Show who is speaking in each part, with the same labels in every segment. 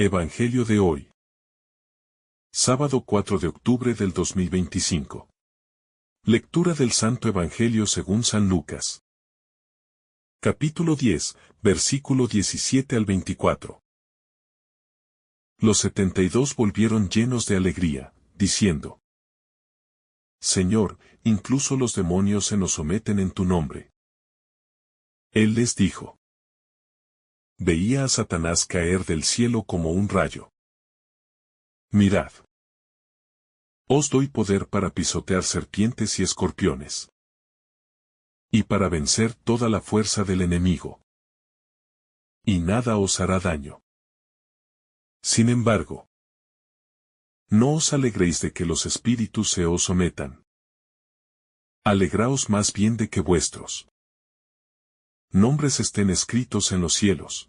Speaker 1: Evangelio de hoy. Sábado 4 de octubre del 2025. Lectura del Santo Evangelio según San Lucas. Capítulo 10, versículo 17 al 24. Los 72 volvieron llenos de alegría, diciendo: Señor, incluso los demonios se nos someten en tu nombre. Él les dijo: Veía a Satanás caer del cielo como un rayo. Mirad. Os doy poder para pisotear serpientes y escorpiones. Y para vencer toda la fuerza del enemigo. Y nada os hará daño. Sin embargo, no os alegréis de que los espíritus se os sometan. Alegraos más bien de que vuestros nombres estén escritos en los cielos.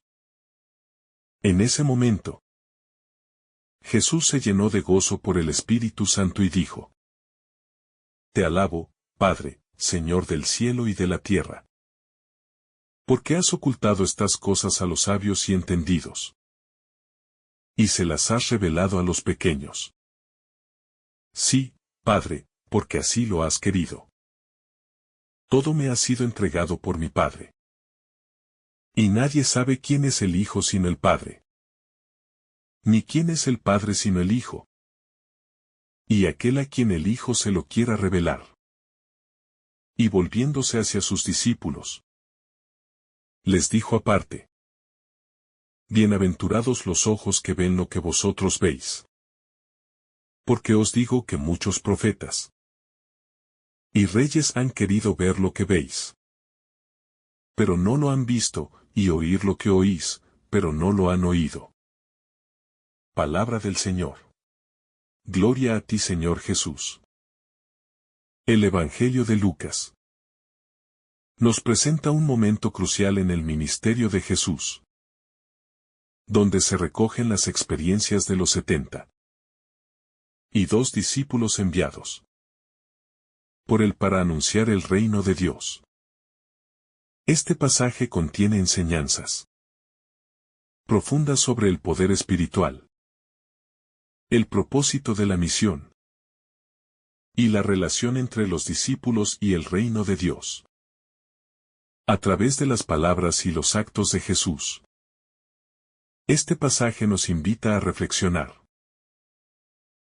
Speaker 1: En ese momento, Jesús se llenó de gozo por el Espíritu Santo y dijo: Te alabo, Padre, Señor del cielo y de la tierra. Porque has ocultado estas cosas a los sabios y entendidos, y se las has revelado a los pequeños. Sí, Padre, porque así lo has querido. Todo me ha sido entregado por mi Padre. Y nadie sabe quién es el Hijo sino el Padre. Ni quién es el Padre sino el Hijo. Y aquel a quien el Hijo se lo quiera revelar. Y volviéndose hacia sus discípulos, les dijo aparte: Bienaventurados los ojos que ven lo que vosotros veis. Porque os digo que muchos profetas y reyes han querido ver lo que veis, pero no lo han visto, y oír lo que oís, pero no lo han oído. Palabra del Señor. Gloria a ti, Señor Jesús. El Evangelio de Lucas nos presenta un momento crucial en el ministerio de Jesús, donde se recogen las experiencias de los 70 y 2 discípulos enviados por él para anunciar el reino de Dios. Este pasaje contiene enseñanzas profundas sobre el poder espiritual, el propósito de la misión y la relación entre los discípulos y el reino de Dios. A través de las palabras y los actos de Jesús, este pasaje nos invita a reflexionar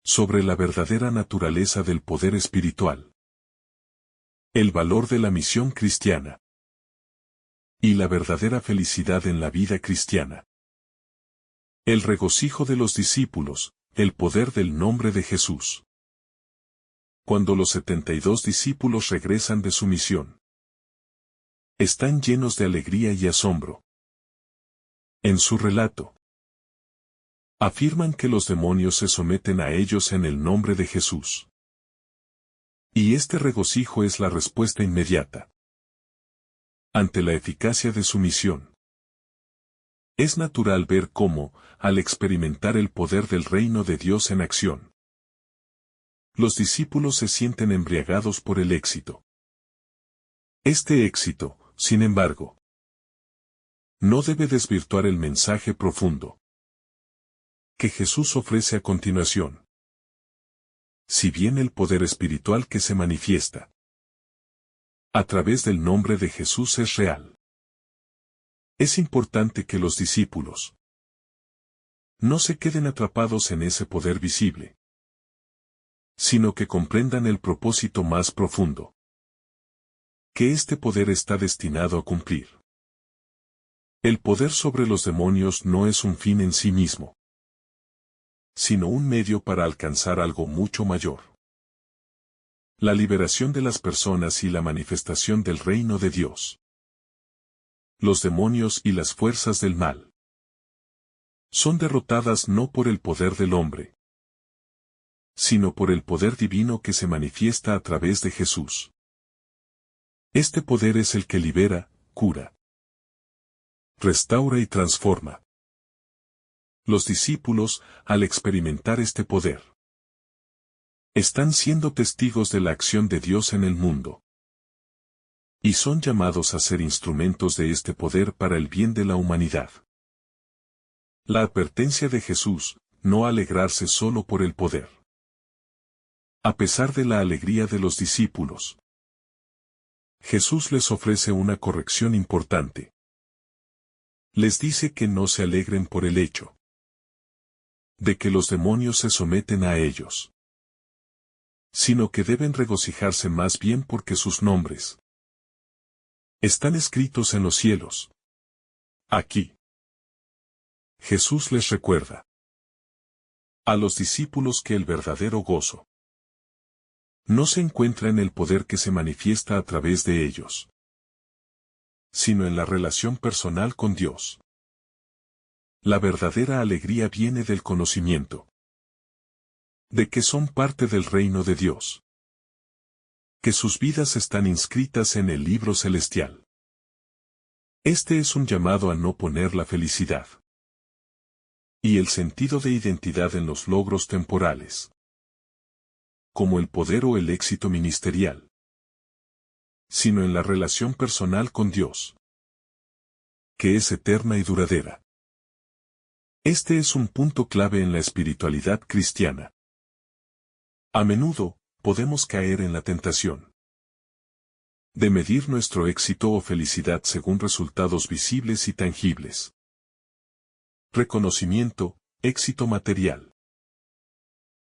Speaker 1: sobre la verdadera naturaleza del poder espiritual, el valor de la misión cristiana y la verdadera felicidad en la vida cristiana. El regocijo de los discípulos, el poder del nombre de Jesús. Cuando los 72 discípulos regresan de su misión, están llenos de alegría y asombro. En su relato, afirman que los demonios se someten a ellos en el nombre de Jesús. Y este regocijo es la respuesta inmediata ante la eficacia de su misión. Es natural ver cómo, al experimentar el poder del reino de Dios en acción, los discípulos se sienten embriagados por el éxito. Este éxito, sin embargo, no debe desvirtuar el mensaje profundo que Jesús ofrece a continuación. Si bien el poder espiritual que se manifiesta a través del nombre de Jesús es real, es importante que los discípulos no se queden atrapados en ese poder visible, sino que comprendan el propósito más profundo que este poder está destinado a cumplir. El poder sobre los demonios no es un fin en sí mismo, sino un medio para alcanzar algo mucho mayor: la liberación de las personas y la manifestación del reino de Dios. Los demonios y las fuerzas del mal son derrotadas no por el poder del hombre, sino por el poder divino que se manifiesta a través de Jesús. Este poder es el que libera, cura, restaura y transforma. Los discípulos, al experimentar este poder, están siendo testigos de la acción de Dios en el mundo, y son llamados a ser instrumentos de este poder para el bien de la humanidad. La advertencia de Jesús, no alegrarse solo por el poder. A pesar de la alegría de los discípulos, Jesús les ofrece una corrección importante. Les dice que no se alegren por el hecho de que los demonios se someten a ellos, sino que deben regocijarse más bien porque sus nombres están escritos en los cielos. Aquí, Jesús les recuerda a los discípulos que el verdadero gozo no se encuentra en el poder que se manifiesta a través de ellos, sino en la relación personal con Dios. La verdadera alegría viene del conocimiento de que son parte del reino de Dios, que sus vidas están inscritas en el libro celestial. Este es un llamado a no poner la felicidad y el sentido de identidad en los logros temporales, como el poder o el éxito ministerial, sino en la relación personal con Dios, que es eterna y duradera. Este es un punto clave en la espiritualidad cristiana. A menudo, podemos caer en la tentación de medir nuestro éxito o felicidad según resultados visibles y tangibles. Reconocimiento, éxito material,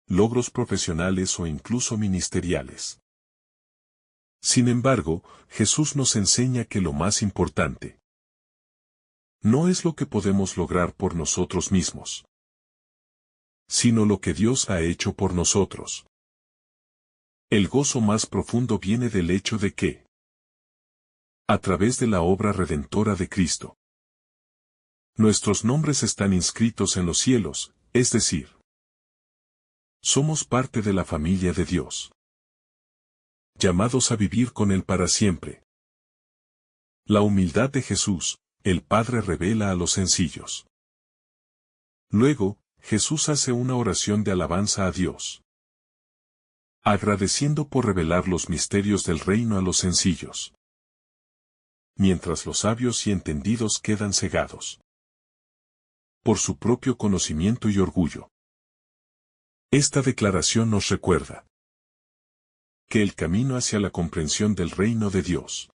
Speaker 1: logros profesionales o incluso ministeriales. Sin embargo, Jesús nos enseña que lo más importante no es lo que podemos lograr por nosotros mismos, sino lo que Dios ha hecho por nosotros. El gozo más profundo viene del hecho de que, a través de la obra redentora de Cristo, nuestros nombres están inscritos en los cielos, es decir, somos parte de la familia de Dios, llamados a vivir con Él para siempre. La humildad de Jesús, el Padre revela a los sencillos. Luego, Jesús hace una oración de alabanza a Dios, agradeciendo por revelar los misterios del reino a los sencillos, mientras los sabios y entendidos quedan cegados por su propio conocimiento y orgullo. Esta declaración nos recuerda que el camino hacia la comprensión del reino de Dios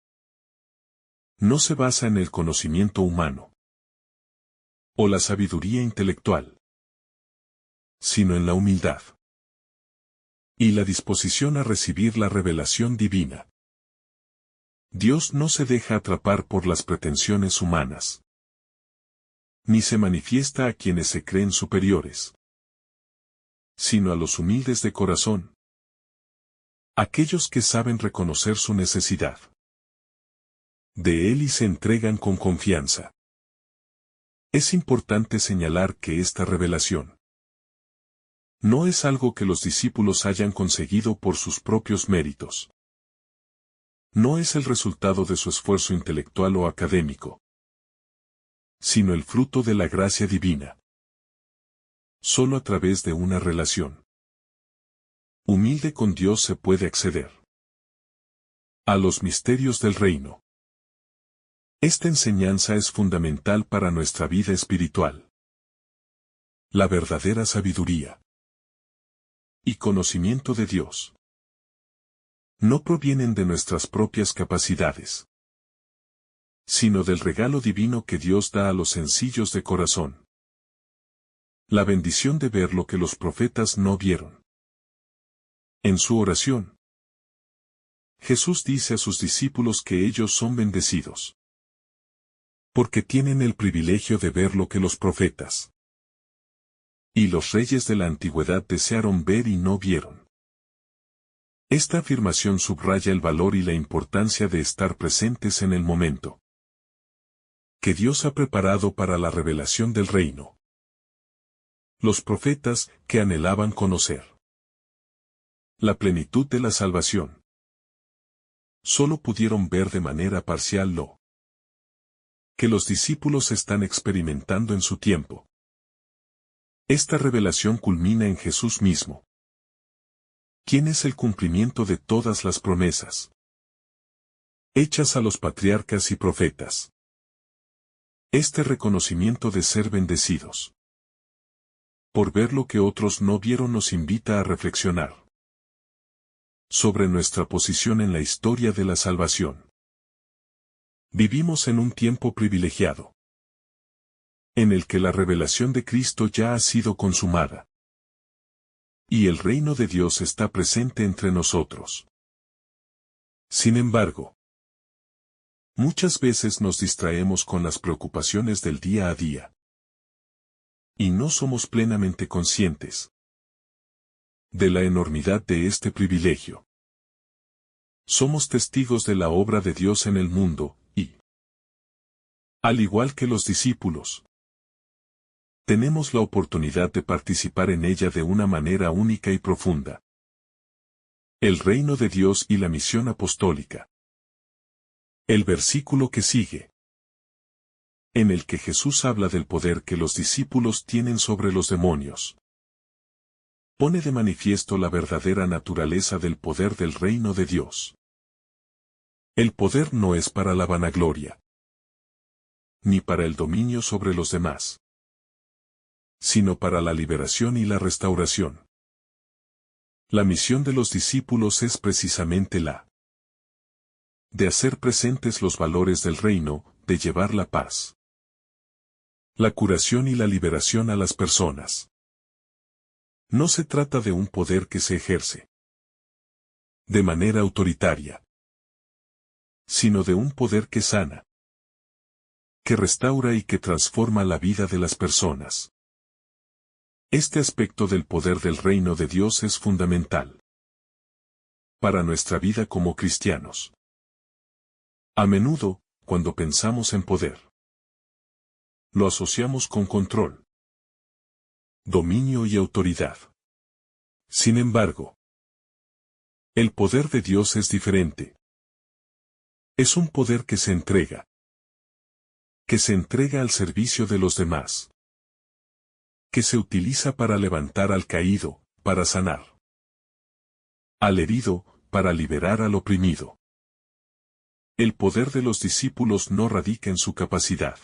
Speaker 1: no se basa en el conocimiento humano o la sabiduría intelectual, sino en la humildad y la disposición a recibir la revelación divina. Dios no se deja atrapar por las pretensiones humanas, ni se manifiesta a quienes se creen superiores, sino a los humildes de corazón, aquellos que saben reconocer su necesidad de Él y se entregan con confianza. Es importante señalar que esta revelación no es algo que los discípulos hayan conseguido por sus propios méritos. No es el resultado de su esfuerzo intelectual o académico, sino el fruto de la gracia divina. Solo a través de una relación humilde con Dios se puede acceder a los misterios del reino. Esta enseñanza es fundamental para nuestra vida espiritual. La verdadera sabiduría y conocimiento de Dios no provienen de nuestras propias capacidades, sino del regalo divino que Dios da a los sencillos de corazón. La bendición de ver lo que los profetas no vieron. En su oración, Jesús dice a sus discípulos que ellos son bendecidos, porque tienen el privilegio de ver lo que los profetas y los reyes de la antigüedad desearon ver y no vieron. Esta afirmación subraya el valor y la importancia de estar presentes en el momento que Dios ha preparado para la revelación del reino. Los profetas, que anhelaban conocer la plenitud de la salvación, solo pudieron ver de manera parcial lo que los discípulos están experimentando en su tiempo. Esta revelación culmina en Jesús mismo, quien es el cumplimiento de todas las promesas hechas a los patriarcas y profetas. Este reconocimiento de ser bendecidos por ver lo que otros no vieron nos invita a reflexionar sobre nuestra posición en la historia de la salvación. Vivimos en un tiempo privilegiado, en el que la revelación de Cristo ya ha sido consumada, y el reino de Dios está presente entre nosotros. Sin embargo, muchas veces nos distraemos con las preocupaciones del día a día, y no somos plenamente conscientes de la enormidad de este privilegio. Somos testigos de la obra de Dios en el mundo, y, al igual que los discípulos, tenemos la oportunidad de participar en ella de una manera única y profunda. El reino de Dios y la misión apostólica. El versículo que sigue, en el que Jesús habla del poder que los discípulos tienen sobre los demonios, pone de manifiesto la verdadera naturaleza del poder del reino de Dios. El poder no es para la vanagloria, ni para el dominio sobre los demás, sino para la liberación y la restauración. La misión de los discípulos es precisamente la de hacer presentes los valores del reino, de llevar la paz, la curación y la liberación a las personas. No se trata de un poder que se ejerce de manera autoritaria, sino de un poder que sana, que restaura y que transforma la vida de las personas. Este aspecto del poder del reino de Dios es fundamental para nuestra vida como cristianos. A menudo, cuando pensamos en poder, lo asociamos con control, dominio y autoridad. Sin embargo, el poder de Dios es diferente. Es un poder que se entrega al servicio de los demás, que se utiliza para levantar al caído, para sanar al herido, para liberar al oprimido. El poder de los discípulos no radica en su capacidad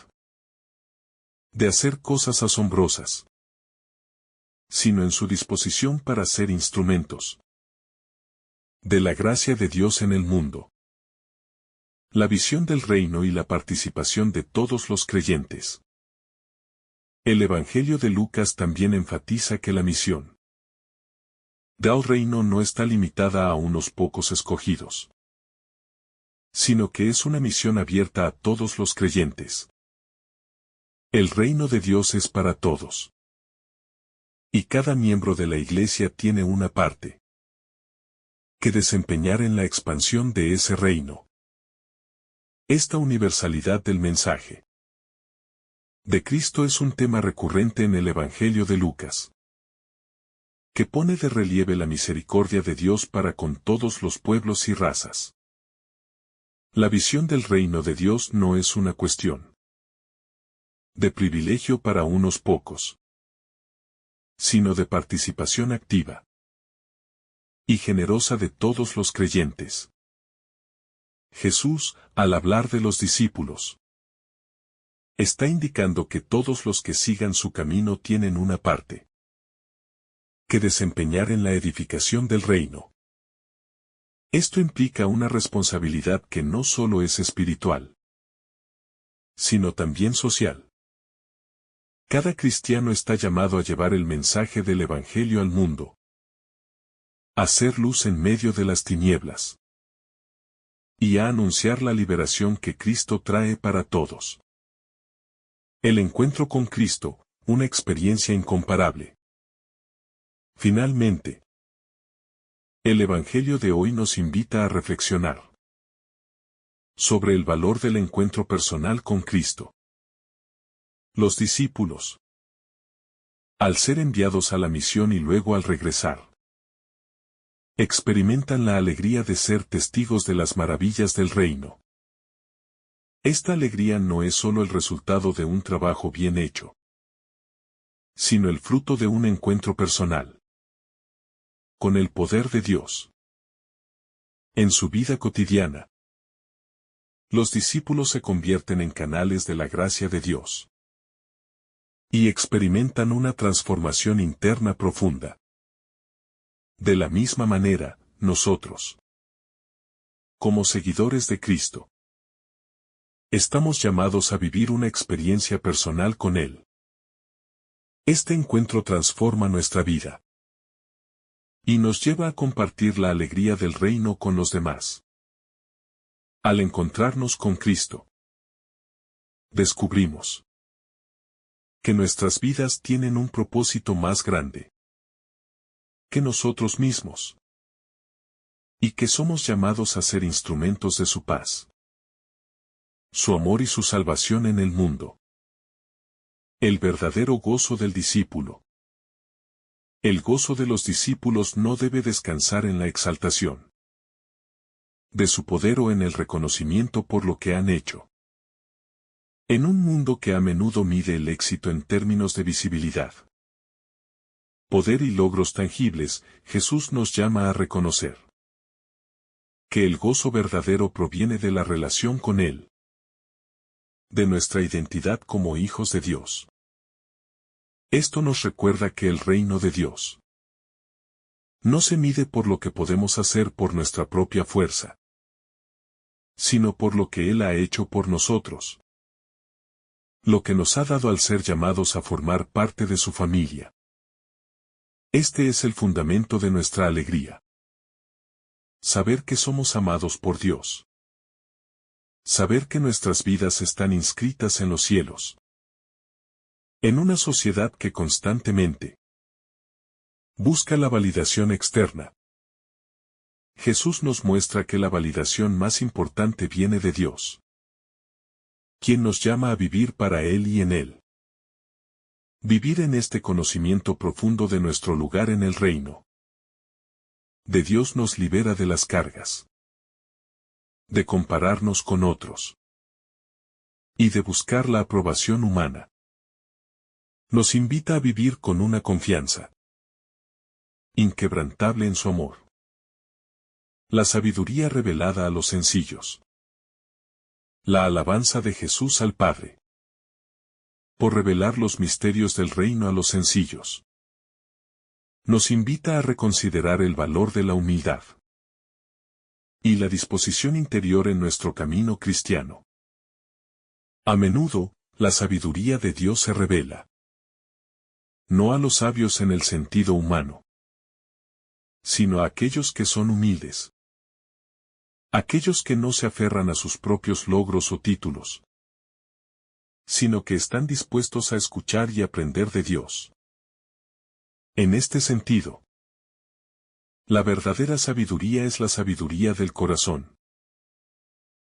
Speaker 1: de hacer cosas asombrosas, sino en su disposición para ser instrumentos de la gracia de Dios en el mundo. La visión del reino y la participación de todos los creyentes. El Evangelio de Lucas también enfatiza que la misión del reino no está limitada a unos pocos escogidos, sino que es una misión abierta a todos los creyentes. El reino de Dios es para todos, y cada miembro de la Iglesia tiene una parte que desempeñar en la expansión de ese reino. Esta universalidad del mensaje de Cristo es un tema recurrente en el Evangelio de Lucas, que pone de relieve la misericordia de Dios para con todos los pueblos y razas. La visión del reino de Dios no es una cuestión de privilegio para unos pocos, sino de participación activa y generosa de todos los creyentes. Jesús, al hablar de los discípulos, está indicando que todos los que sigan su camino tienen una parte que desempeñar en la edificación del reino. Esto implica una responsabilidad que no solo es espiritual, sino también social. Cada cristiano está llamado a llevar el mensaje del Evangelio al mundo, a hacer luz en medio de las tinieblas, y a anunciar la liberación que Cristo trae para todos. El encuentro con Cristo, una experiencia incomparable. Finalmente, el Evangelio de hoy nos invita a reflexionar sobre el valor del encuentro personal con Cristo. Los discípulos, al ser enviados a la misión y luego al regresar, experimentan la alegría de ser testigos de las maravillas del reino. Esta alegría no es solo el resultado de un trabajo bien hecho, sino el fruto de un encuentro personal con el poder de Dios. En su vida cotidiana, los discípulos se convierten en canales de la gracia de Dios. y experimentan una transformación interna profunda. De la misma manera, nosotros, como seguidores de Cristo, estamos llamados a vivir una experiencia personal con Él. Este encuentro transforma nuestra vida y nos lleva a compartir la alegría del reino con los demás. Al encontrarnos con Cristo, descubrimos que nuestras vidas tienen un propósito más grande que nosotros mismos, y que somos llamados a ser instrumentos de su paz, su amor y su salvación en el mundo. El verdadero gozo del discípulo. El gozo de los discípulos no debe descansar en la exaltación de su poder o en el reconocimiento por lo que han hecho. En un mundo que a menudo mide el éxito en términos de visibilidad, poder y logros tangibles, Jesús nos llama a reconocer que el gozo verdadero proviene de la relación con Él, de nuestra identidad como hijos de Dios. Esto nos recuerda que el reino de Dios no se mide por lo que podemos hacer por nuestra propia fuerza, sino por lo que Él ha hecho por nosotros, lo que nos ha dado al ser llamados a formar parte de su familia. Este es el fundamento de nuestra alegría. Saber que somos amados por Dios. Saber que nuestras vidas están inscritas en los cielos. En una sociedad que constantemente busca la validación externa, Jesús nos muestra que la validación más importante viene de Dios, quien nos llama a vivir para Él y en Él. Vivir en este conocimiento profundo de nuestro lugar en el reino de Dios nos libera de las cargas de compararnos con otros y de buscar la aprobación humana. Nos invita a vivir con una confianza inquebrantable en su amor. La sabiduría revelada a los sencillos. La alabanza de Jesús al Padre. Por revelar los misterios del reino a los sencillos. Nos invita a reconsiderar el valor de la humildad y la disposición interior en nuestro camino cristiano. A menudo, la sabiduría de Dios se revela no a los sabios en el sentido humano, sino a aquellos que son humildes. Aquellos que no se aferran a sus propios logros o títulos, sino que están dispuestos a escuchar y aprender de Dios. En este sentido, la verdadera sabiduría es la sabiduría del corazón,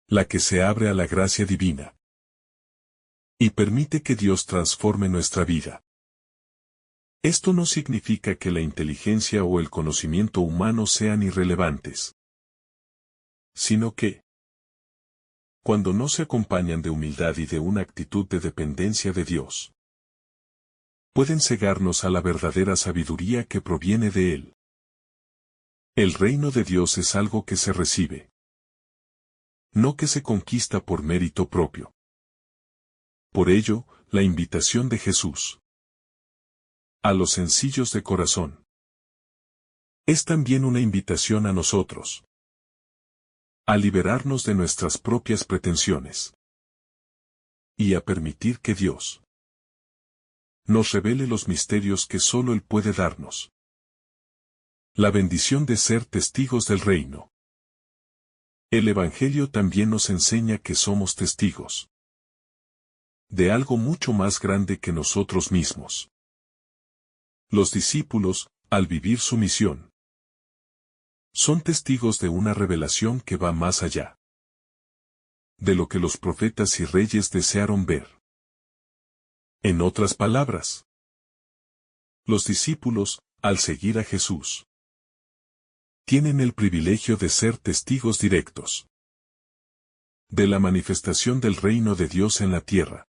Speaker 1: la que se abre a la gracia divina y permite que Dios transforme nuestra vida. Esto no significa que la inteligencia o el conocimiento humano sean irrelevantes, sino que, cuando no se acompañan de humildad y de una actitud de dependencia de Dios, pueden cegarnos a la verdadera sabiduría que proviene de Él. El reino de Dios es algo que se recibe, no que se conquista por mérito propio. Por ello, la invitación de Jesús a los sencillos de corazón es también una invitación a nosotros a liberarnos de nuestras propias pretensiones y a permitir que Dios nos revele los misterios que solo Él puede darnos. La bendición de ser testigos del reino. El Evangelio también nos enseña que somos testigos de algo mucho más grande que nosotros mismos. Los discípulos, al vivir su misión, son testigos de una revelación que va más allá de lo que los profetas y reyes desearon ver. En otras palabras, los discípulos, al seguir a Jesús, tienen el privilegio de ser testigos directos de la manifestación del reino de Dios en la tierra.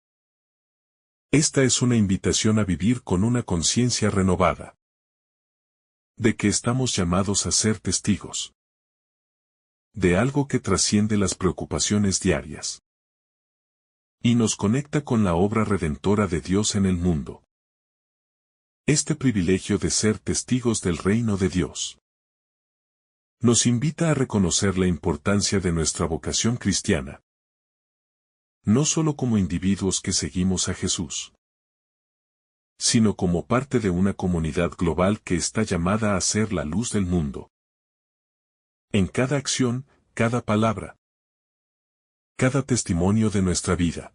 Speaker 1: Esta es una invitación a vivir con una conciencia renovada de que estamos llamados a ser testigos de algo que trasciende las preocupaciones diarias. y nos conecta con la obra redentora de Dios en el mundo. Este privilegio de ser testigos del reino de Dios nos invita a reconocer la importancia de nuestra vocación cristiana, no solo como individuos que seguimos a Jesús, sino como parte de una comunidad global que está llamada a ser la luz del mundo. En cada acción, cada palabra, cada testimonio de nuestra vida,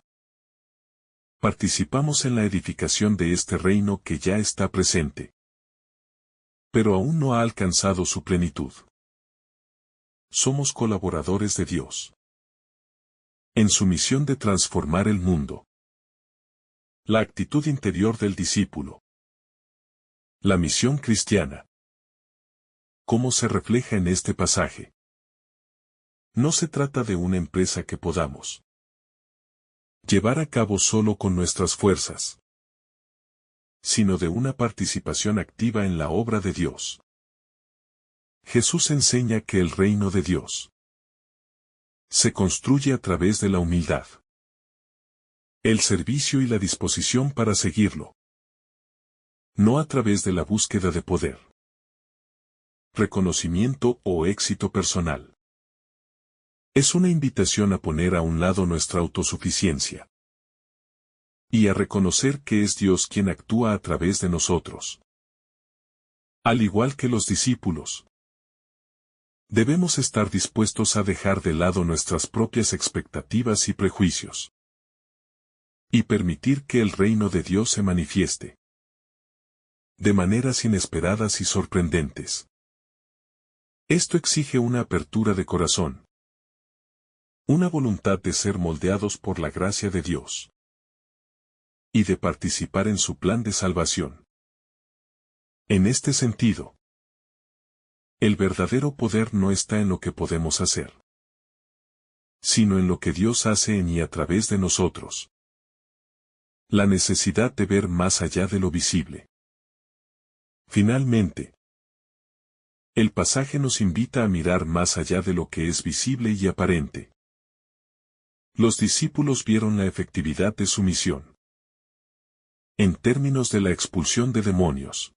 Speaker 1: participamos en la edificación de este reino que ya está presente, pero aún no ha alcanzado su plenitud. Somos colaboradores de Dios en su misión de transformar el mundo. La actitud interior del discípulo. La misión cristiana. ¿Cómo se refleja en este pasaje? No se trata de una empresa que podamos llevar a cabo solo con nuestras fuerzas, sino de una participación activa en la obra de Dios. Jesús enseña que el reino de Dios se construye a través de la humildad, el servicio y la disposición para seguirlo, no a través de la búsqueda de poder, reconocimiento o éxito personal. Es una invitación a poner a un lado nuestra autosuficiencia y a reconocer que es Dios quien actúa a través de nosotros. Al igual que los discípulos, debemos estar dispuestos a dejar de lado nuestras propias expectativas y prejuicios y permitir que el reino de Dios se manifieste de maneras inesperadas y sorprendentes. Esto exige una apertura de corazón, una voluntad de ser moldeados por la gracia de Dios y de participar en su plan de salvación. En este sentido, el verdadero poder no está en lo que podemos hacer, sino en lo que Dios hace en y a través de nosotros. La necesidad de ver más allá de lo visible. Finalmente, el pasaje nos invita a mirar más allá de lo que es visible y aparente. Los discípulos vieron la efectividad de su misión en términos de la expulsión de demonios,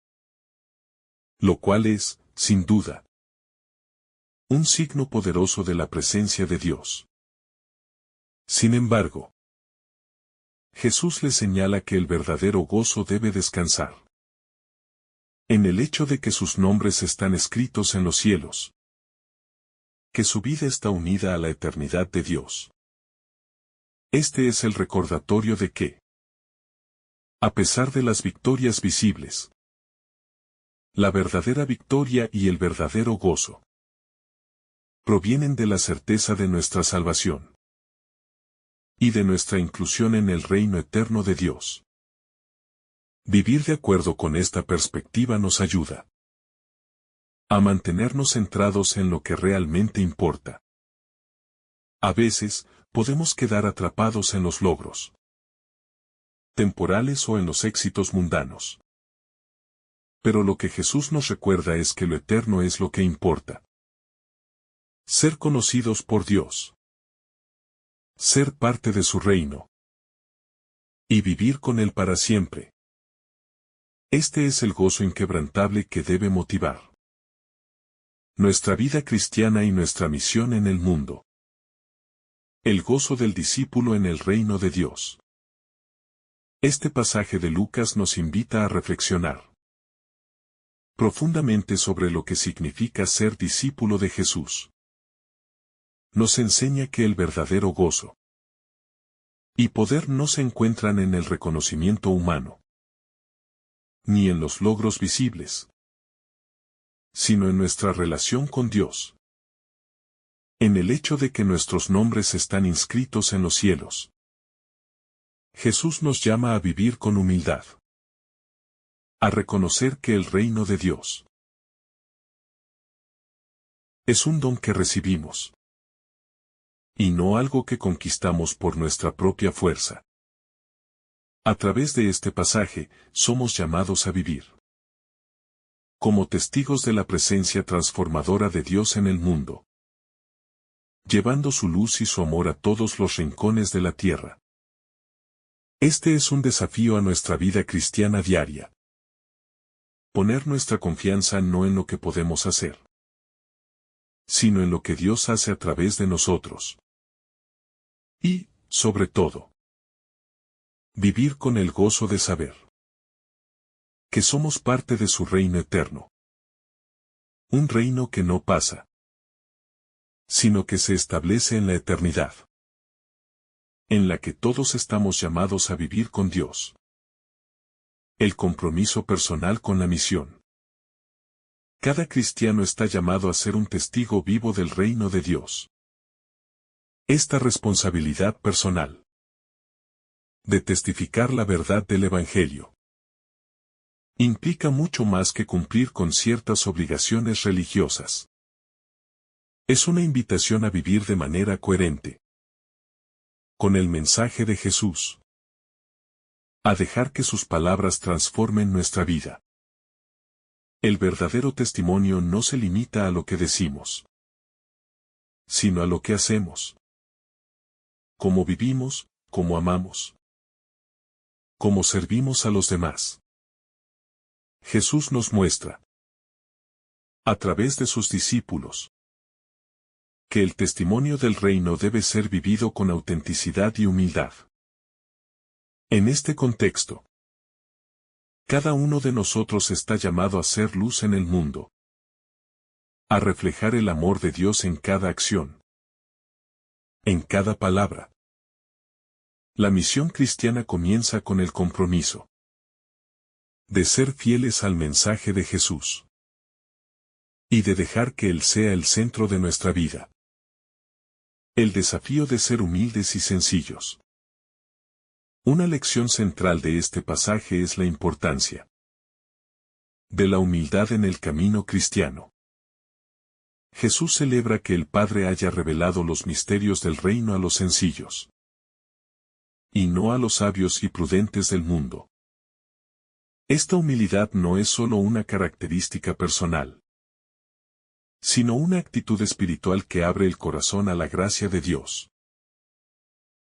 Speaker 1: lo cual es, sin duda, un signo poderoso de la presencia de Dios. Sin embargo, Jesús les señala que el verdadero gozo debe descansar en el hecho de que sus nombres están escritos en los cielos, que su vida está unida a la eternidad de Dios. Este es el recordatorio de que, a pesar de las victorias visibles, la verdadera victoria y el verdadero gozo provienen de la certeza de nuestra salvación y de nuestra inclusión en el reino eterno de Dios. Vivir de acuerdo con esta perspectiva nos ayuda a mantenernos centrados en lo que realmente importa. A veces, podemos quedar atrapados en los logros temporales o en los éxitos mundanos. Pero lo que Jesús nos recuerda es que lo eterno es lo que importa. Ser conocidos por Dios. Ser parte de su reino. Y vivir con Él para siempre. Este es el gozo inquebrantable que debe motivar nuestra vida cristiana y nuestra misión en el mundo. El gozo del discípulo en el reino de Dios. Este pasaje de Lucas nos invita a reflexionar profundamente sobre lo que significa ser discípulo de Jesús. Nos enseña que el verdadero gozo y poder no se encuentran en el reconocimiento humano, ni en los logros visibles, sino en nuestra relación con Dios. En el hecho de que nuestros nombres están inscritos en los cielos. Jesús nos llama a vivir con humildad. A reconocer que el reino de Dios es un don que recibimos, y no algo que conquistamos por nuestra propia fuerza. A través de este pasaje, somos llamados a vivir como testigos de la presencia transformadora de Dios en el mundo, llevando su luz y su amor a todos los rincones de la tierra. Este es un desafío a nuestra vida cristiana diaria. Poner nuestra confianza no en lo que podemos hacer, sino en lo que Dios hace a través de nosotros. Y, sobre todo, vivir con el gozo de saber que somos parte de su reino eterno. Un reino que no pasa, sino que se establece en la eternidad, en la que todos estamos llamados a vivir con Dios. El compromiso personal con la misión. Cada cristiano está llamado a ser un testigo vivo del reino de Dios. Esta responsabilidad personal de testificar la verdad del Evangelio implica mucho más que cumplir con ciertas obligaciones religiosas. Es una invitación a vivir de manera coherente con el mensaje de Jesús, a dejar que sus palabras transformen nuestra vida. El verdadero testimonio no se limita a lo que decimos, sino a lo que hacemos. Cómo vivimos, cómo amamos, cómo servimos a los demás. Jesús nos muestra, a través de sus discípulos, que el testimonio del reino debe ser vivido con autenticidad y humildad. En este contexto, cada uno de nosotros está llamado a ser luz en el mundo, a reflejar el amor de Dios en cada acción, en cada palabra. La misión cristiana comienza con el compromiso de ser fieles al mensaje de Jesús y de dejar que Él sea el centro de nuestra vida. El desafío de ser humildes y sencillos. Una lección central de este pasaje es la importancia de la humildad en el camino cristiano. Jesús celebra que el Padre haya revelado los misterios del reino a los sencillos, y no a los sabios y prudentes del mundo. Esta humildad no es solo una característica personal, sino una actitud espiritual que abre el corazón a la gracia de Dios.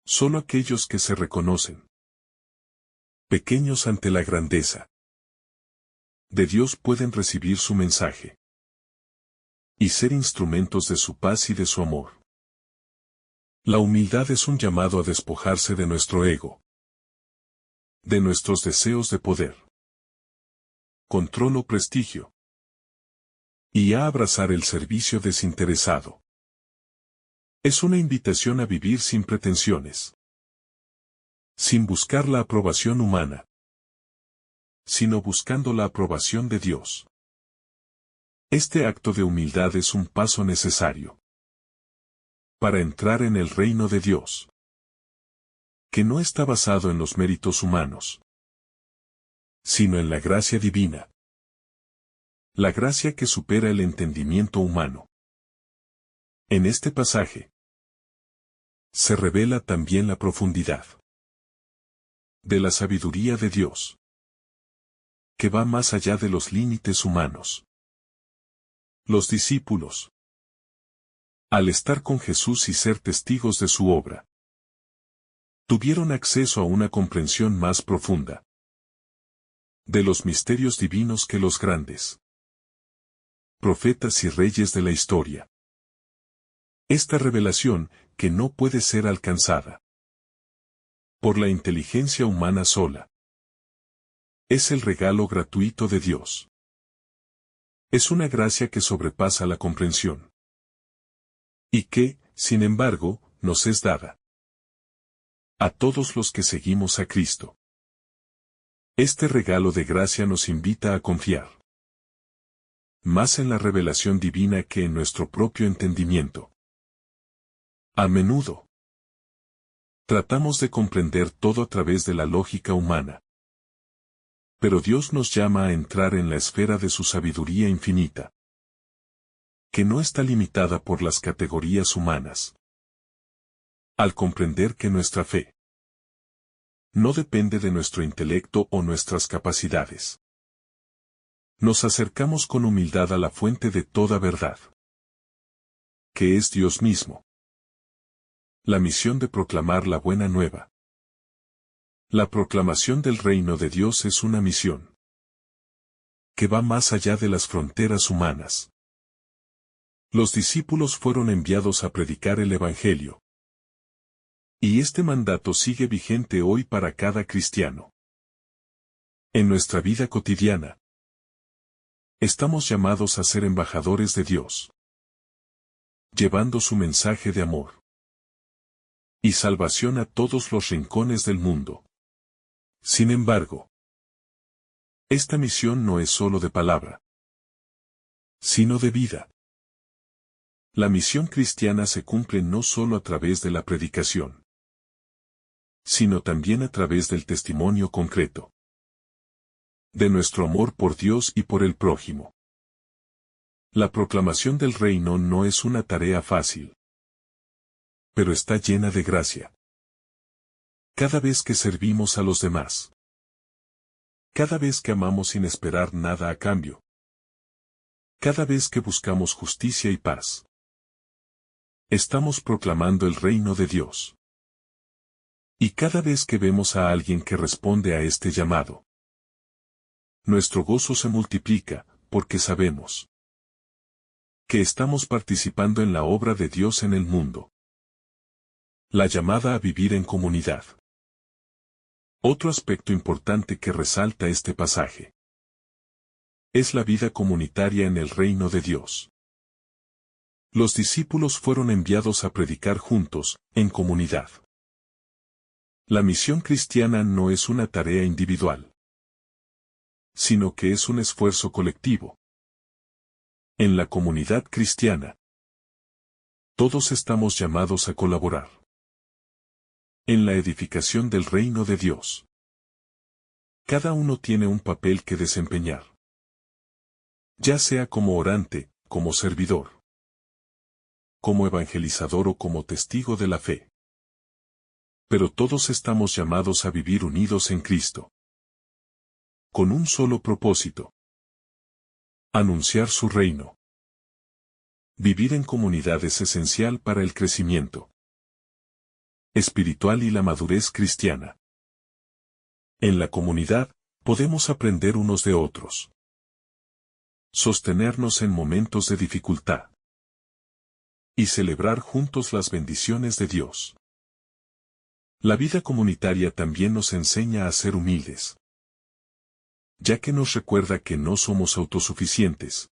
Speaker 1: Solo aquellos que se reconocen pequeños ante la grandeza de Dios pueden recibir su mensaje y ser instrumentos de su paz y de su amor. La humildad es un llamado a despojarse de nuestro ego, de nuestros deseos de poder, control o prestigio, y a abrazar el servicio desinteresado. Es una invitación a vivir sin pretensiones, sin buscar la aprobación humana, sino buscando la aprobación de Dios. Este acto de humildad es un paso necesario para entrar en el reino de Dios, que no está basado en los méritos humanos, sino en la gracia divina. La gracia que supera el entendimiento humano. En este pasaje se revela también la profundidad de la sabiduría de Dios, que va más allá de los límites humanos. Los discípulos, al estar con Jesús y ser testigos de su obra, tuvieron acceso a una comprensión más profunda de los misterios divinos que los grandes profetas y reyes de la historia. Esta revelación, que no puede ser alcanzada por la inteligencia humana sola, es el regalo gratuito de Dios. Es una gracia que sobrepasa la comprensión y que, sin embargo, nos es dada a todos los que seguimos a Cristo. Este regalo de gracia nos invita a confiar más en la revelación divina que en nuestro propio entendimiento. A menudo, tratamos de comprender todo a través de la lógica humana. Pero Dios nos llama a entrar en la esfera de su sabiduría infinita, que no está limitada por las categorías humanas. Al comprender que nuestra fe no depende de nuestro intelecto o nuestras capacidades, nos acercamos con humildad a la fuente de toda verdad, que es Dios mismo. La misión de proclamar la buena nueva. La proclamación del reino de Dios es una misión que va más allá de las fronteras humanas. Los discípulos fueron enviados a predicar el Evangelio. Y este mandato sigue vigente hoy para cada cristiano. En nuestra vida cotidiana, estamos llamados a ser embajadores de Dios, llevando su mensaje de amor y salvación a todos los rincones del mundo. Sin embargo, esta misión no es solo de palabra, sino de vida. La misión cristiana se cumple no solo a través de la predicación, sino también a través del testimonio concreto de nuestro amor por Dios y por el prójimo. La proclamación del reino no es una tarea fácil, pero está llena de gracia. Cada vez que servimos a los demás, cada vez que amamos sin esperar nada a cambio, cada vez que buscamos justicia y paz, estamos proclamando el reino de Dios. Y cada vez que vemos a alguien que responde a este llamado, nuestro gozo se multiplica, porque sabemos que estamos participando en la obra de Dios en el mundo. La llamada a vivir en comunidad. Otro aspecto importante que resalta este pasaje es la vida comunitaria en el reino de Dios. Los discípulos fueron enviados a predicar juntos, en comunidad. La misión cristiana no es una tarea individual, sino que es un esfuerzo colectivo. En la comunidad cristiana, todos estamos llamados a colaborar en la edificación del reino de Dios. Cada uno tiene un papel que desempeñar, ya sea como orante, como servidor, como evangelizador o como testigo de la fe. Pero todos estamos llamados a vivir unidos en Cristo, con un solo propósito: anunciar su reino. Vivir en comunidad es esencial para el crecimiento espiritual y la madurez cristiana. En la comunidad, podemos aprender unos de otros, sostenernos en momentos de dificultad y celebrar juntos las bendiciones de Dios. La vida comunitaria también nos enseña a ser humildes, ya que nos recuerda que no somos autosuficientes,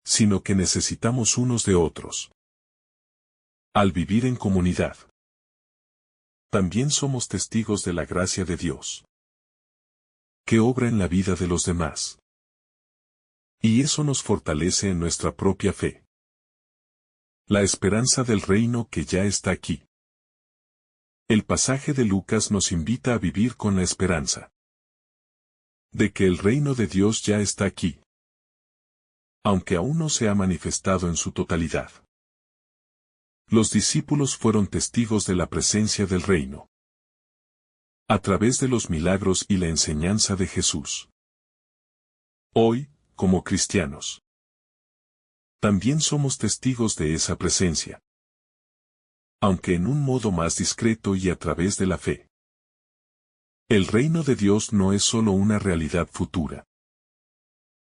Speaker 1: sino que necesitamos unos de otros. Al vivir en comunidad, también somos testigos de la gracia de Dios, que obra en la vida de los demás. Y eso nos fortalece en nuestra propia fe. La esperanza del reino que ya está aquí. El pasaje de Lucas nos invita a vivir con la esperanza de que el reino de Dios ya está aquí, aunque aún no se ha manifestado en su totalidad. Los discípulos fueron testigos de la presencia del reino a través de los milagros y la enseñanza de Jesús. Hoy, como cristianos, también somos testigos de esa presencia, aunque en un modo más discreto y a través de la fe. El reino de Dios no es solo una realidad futura,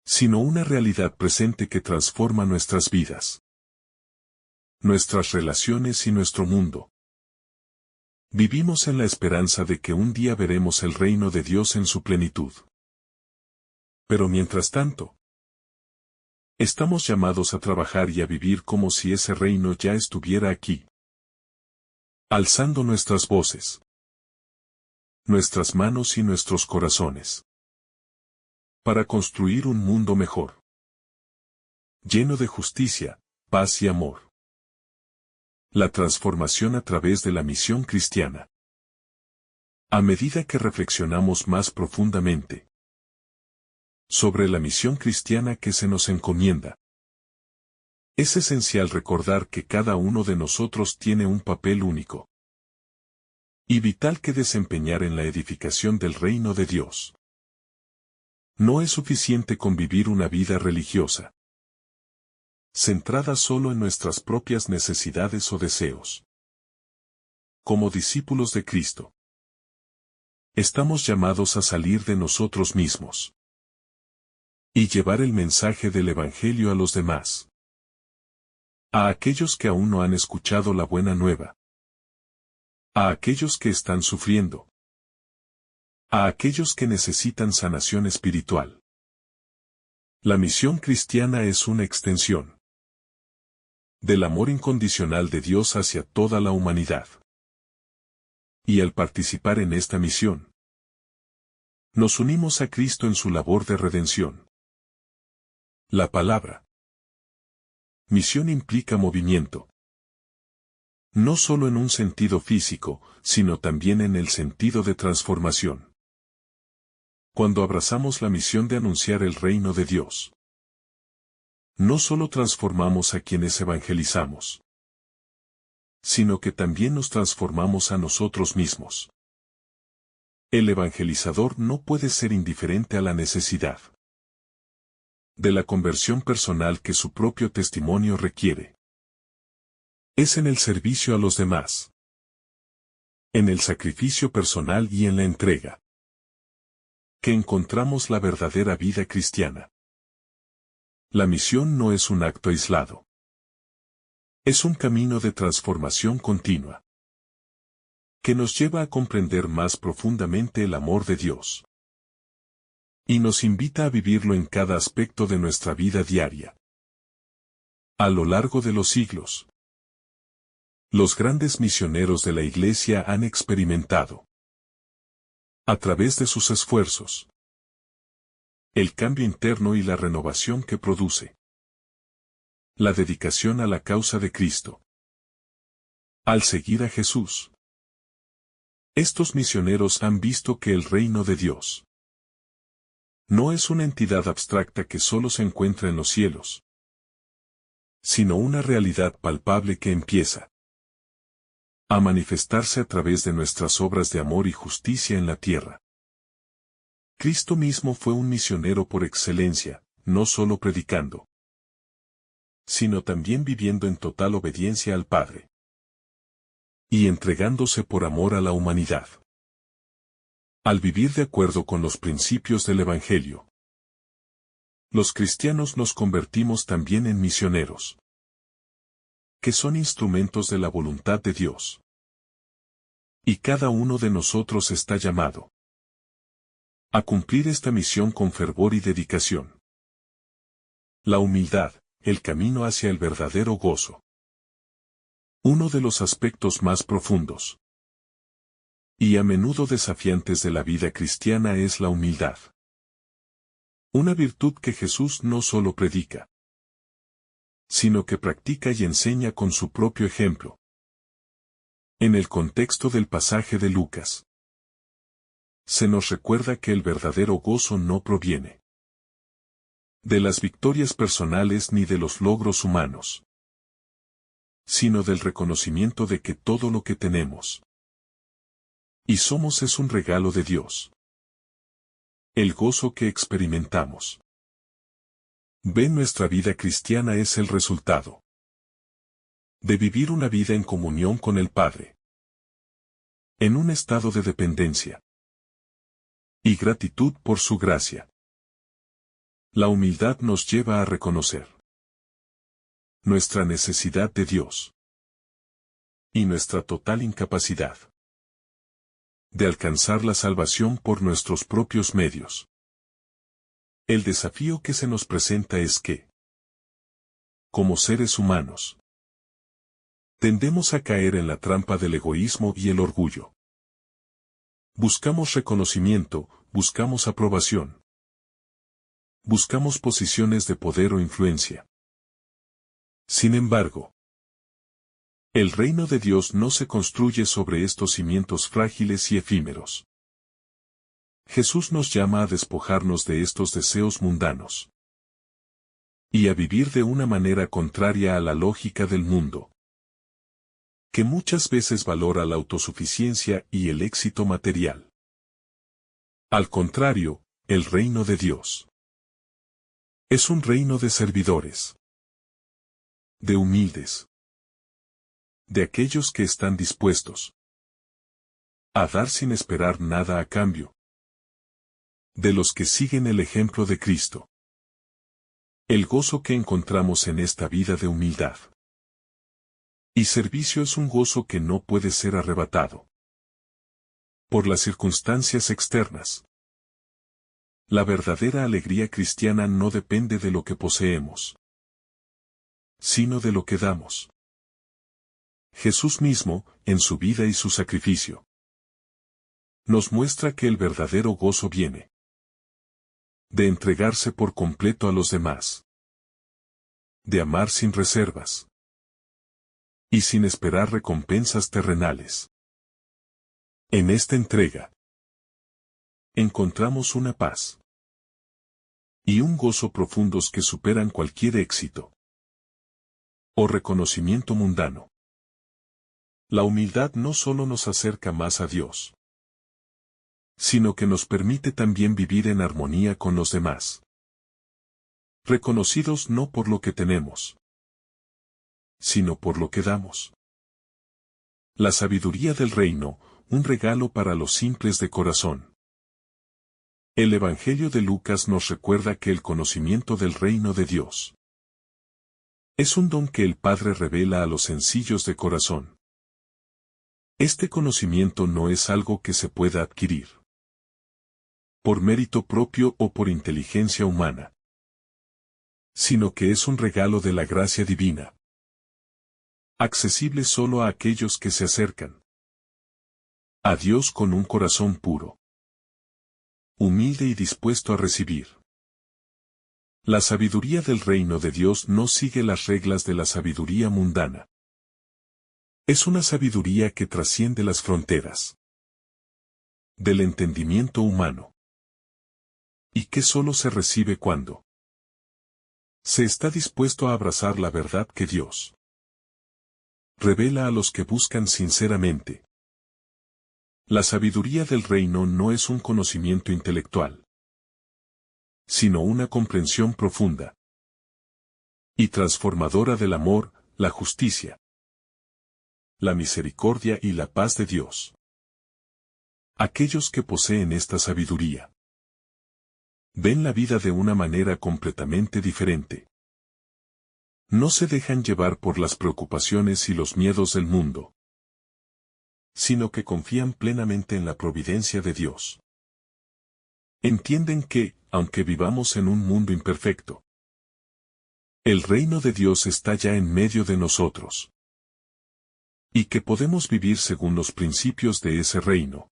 Speaker 1: sino una realidad presente que transforma nuestras vidas, nuestras relaciones y nuestro mundo. Vivimos en la esperanza de que un día veremos el reino de Dios en su plenitud. Pero mientras tanto, estamos llamados a trabajar y a vivir como si ese reino ya estuviera aquí, alzando nuestras voces, nuestras manos y nuestros corazones, para construir un mundo mejor, lleno de justicia, paz y amor. La transformación a través de la misión cristiana. A medida que reflexionamos más profundamente sobre la misión cristiana que se nos encomienda, es esencial recordar que cada uno de nosotros tiene un papel único y vital que desempeñar en la edificación del reino de Dios. No es suficiente con vivir una vida religiosa centrada solo en nuestras propias necesidades o deseos. Como discípulos de Cristo, Estamos llamados a salir de nosotros mismos y llevar el mensaje del Evangelio a los demás. A aquellos que aún no han escuchado la buena nueva. A aquellos que están sufriendo. A aquellos que necesitan sanación espiritual. La misión cristiana es una extensión del amor incondicional de Dios hacia toda la humanidad. Y al participar en esta misión, nos unimos a Cristo en su labor de redención. La palabra misión implica movimiento. No solo en un sentido físico, sino también en el sentido de transformación. Cuando abrazamos la misión de anunciar el reino de Dios, no solo transformamos a quienes evangelizamos, sino que también nos transformamos a nosotros mismos. El evangelizador no puede ser indiferente a la necesidad de la conversión personal que su propio testimonio requiere. Es en el servicio a los demás, en el sacrificio personal y en la entrega, que encontramos la verdadera vida cristiana. La misión no es un acto aislado. Es un camino de transformación continua, que nos lleva a comprender más profundamente el amor de Dios. Y nos invita a vivirlo en cada aspecto de nuestra vida diaria. A lo largo de los siglos, los grandes misioneros de la Iglesia han experimentado, a través de sus esfuerzos, el cambio interno y la renovación que produce la dedicación a la causa de Cristo. Al seguir a Jesús, estos misioneros han visto que el reino de Dios no es una entidad abstracta que solo se encuentra en los cielos, sino una realidad palpable que empieza a manifestarse a través de nuestras obras de amor y justicia en la tierra. Cristo mismo fue un misionero por excelencia, no solo predicando, sino también viviendo en total obediencia al Padre y entregándose por amor a la humanidad. Al vivir de acuerdo con los principios del Evangelio, los cristianos nos convertimos también en misioneros, que son instrumentos de la voluntad de Dios. Y cada uno de nosotros está llamado a cumplir esta misión con fervor y dedicación. La humildad, el camino hacia el verdadero gozo. Uno de los aspectos más profundos y a menudo desafiantes de la vida cristiana es la humildad. Una virtud que Jesús no solo predica, sino que practica y enseña con su propio ejemplo. En el contexto del pasaje de Lucas, se nos recuerda que el verdadero gozo no proviene de las victorias personales ni de los logros humanos, sino del reconocimiento de que todo lo que tenemos y somos es un regalo de Dios. El gozo que experimentamos en nuestra vida cristiana es el resultado de vivir una vida en comunión con el Padre, en un estado de dependencia y gratitud por su gracia. La humildad nos lleva a reconocer nuestra necesidad de Dios y nuestra total incapacidad de alcanzar la salvación por nuestros propios medios. El desafío que se nos presenta es que, como seres humanos, tendemos a caer en la trampa del egoísmo y el orgullo. Buscamos reconocimiento, buscamos aprobación. Buscamos posiciones de poder o influencia. Sin embargo, el reino de Dios no se construye sobre estos cimientos frágiles y efímeros. Jesús nos llama a despojarnos de estos deseos mundanos y a vivir de una manera contraria a la lógica del mundo, que muchas veces valora la autosuficiencia y el éxito material. Al contrario, el reino de Dios es un reino de servidores, de humildes, de aquellos que están dispuestos a dar sin esperar nada a cambio. De los que siguen el ejemplo de Cristo. El gozo que encontramos en esta vida de humildad y servicio es un gozo que no puede ser arrebatado por las circunstancias externas. La verdadera alegría cristiana no depende de lo que poseemos, sino de lo que damos. Jesús mismo, en su vida y su sacrificio, nos muestra que el verdadero gozo viene de entregarse por completo a los demás, de amar sin reservas y sin esperar recompensas terrenales. En esta entrega encontramos una paz y un gozo profundos que superan cualquier éxito o reconocimiento mundano. La humildad no solo nos acerca más a Dios, sino que nos permite también vivir en armonía con los demás, reconocidos no por lo que tenemos, sino por lo que damos. La sabiduría del reino, un regalo para los simples de corazón. El Evangelio de Lucas nos recuerda que el conocimiento del reino de Dios es un don que el Padre revela a los sencillos de corazón. Este conocimiento no es algo que se pueda adquirir por mérito propio o por inteligencia humana, sino que es un regalo de la gracia divina, accesible solo a aquellos que se acercan a Dios con un corazón puro, humilde y dispuesto a recibir. La sabiduría del reino de Dios no sigue las reglas de la sabiduría mundana. Es una sabiduría que trasciende las fronteras del entendimiento humano, y que solo se recibe cuando se está dispuesto a abrazar la verdad que Dios revela a los que buscan sinceramente. La sabiduría del reino no es un conocimiento intelectual, sino una comprensión profunda y transformadora del amor, la justicia, la misericordia y la paz de Dios. Aquellos que poseen esta sabiduría ven la vida de una manera completamente diferente. No se dejan llevar por las preocupaciones y los miedos del mundo, sino que confían plenamente en la providencia de Dios. Entienden que, aunque vivamos en un mundo imperfecto, el reino de Dios está ya en medio de nosotros, y que podemos vivir según los principios de ese reino,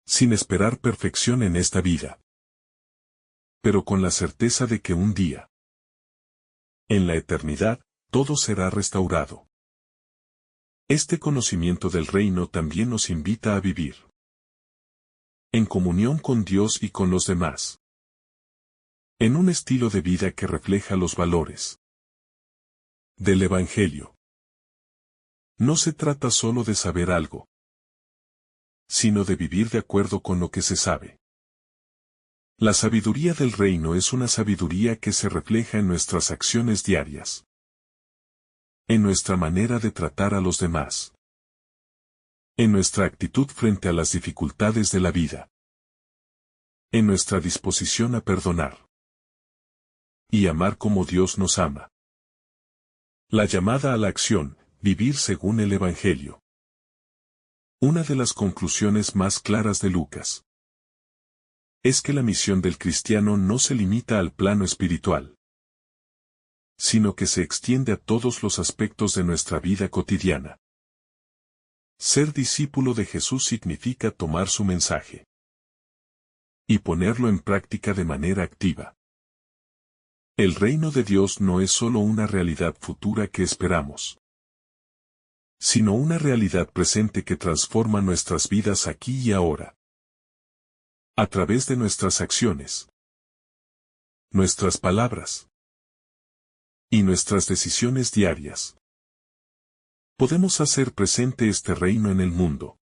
Speaker 1: sin esperar perfección en esta vida, pero con la certeza de que un día, en la eternidad, todo será restaurado. Este conocimiento del reino también nos invita a vivir en comunión con Dios y con los demás, en un estilo de vida que refleja los valores del Evangelio. No se trata solo de saber algo, sino de vivir de acuerdo con lo que se sabe. La sabiduría del reino es una sabiduría que se refleja en nuestras acciones diarias, en nuestra manera de tratar a los demás, en nuestra actitud frente a las dificultades de la vida, en nuestra disposición a perdonar y amar como Dios nos ama. La llamada a la acción, vivir según el Evangelio. Una de las conclusiones más claras de Lucas es que la misión del cristiano no se limita al plano espiritual, sino que se extiende a todos los aspectos de nuestra vida cotidiana. Ser discípulo de Jesús significa tomar su mensaje y ponerlo en práctica de manera activa. El reino de Dios no es solo una realidad futura que esperamos, sino una realidad presente que transforma nuestras vidas aquí y ahora, a través de nuestras acciones, nuestras palabras y nuestras decisiones diarias. Podemos hacer presente este reino en el mundo.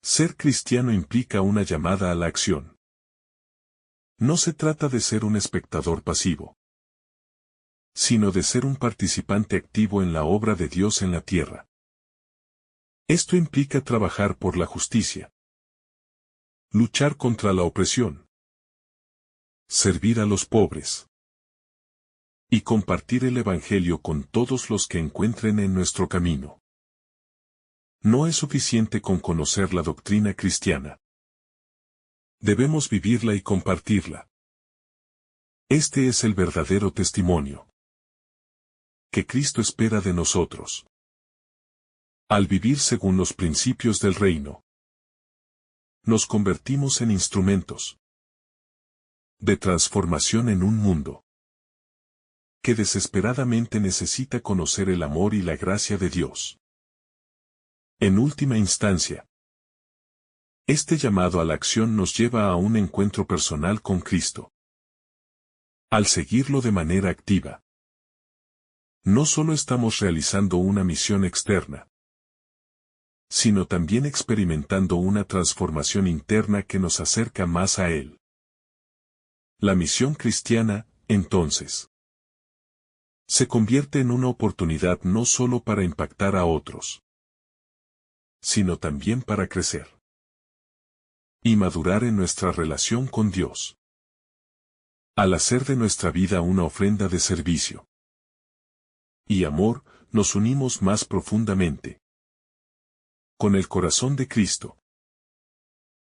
Speaker 1: Ser cristiano implica una llamada a la acción. No se trata de ser un espectador pasivo, sino de ser un participante activo en la obra de Dios en la tierra. Esto implica trabajar por la justicia, luchar contra la opresión, servir a los pobres y compartir el Evangelio con todos los que encuentren en nuestro camino. No es suficiente con conocer la doctrina cristiana. Debemos vivirla y compartirla. Este es el verdadero testimonio que Cristo espera de nosotros. Al vivir según los principios del reino, nos convertimos en instrumentos de transformación en un mundo que desesperadamente necesita conocer el amor y la gracia de Dios. En última instancia, este llamado a la acción nos lleva a un encuentro personal con Cristo. Al seguirlo de manera activa, no solo estamos realizando una misión externa, sino también experimentando una transformación interna que nos acerca más a Él. La misión cristiana, entonces, se convierte en una oportunidad no solo para impactar a otros, sino también para crecer y madurar en nuestra relación con Dios. Al hacer de nuestra vida una ofrenda de servicio y amor, nos unimos más profundamente con el corazón de Cristo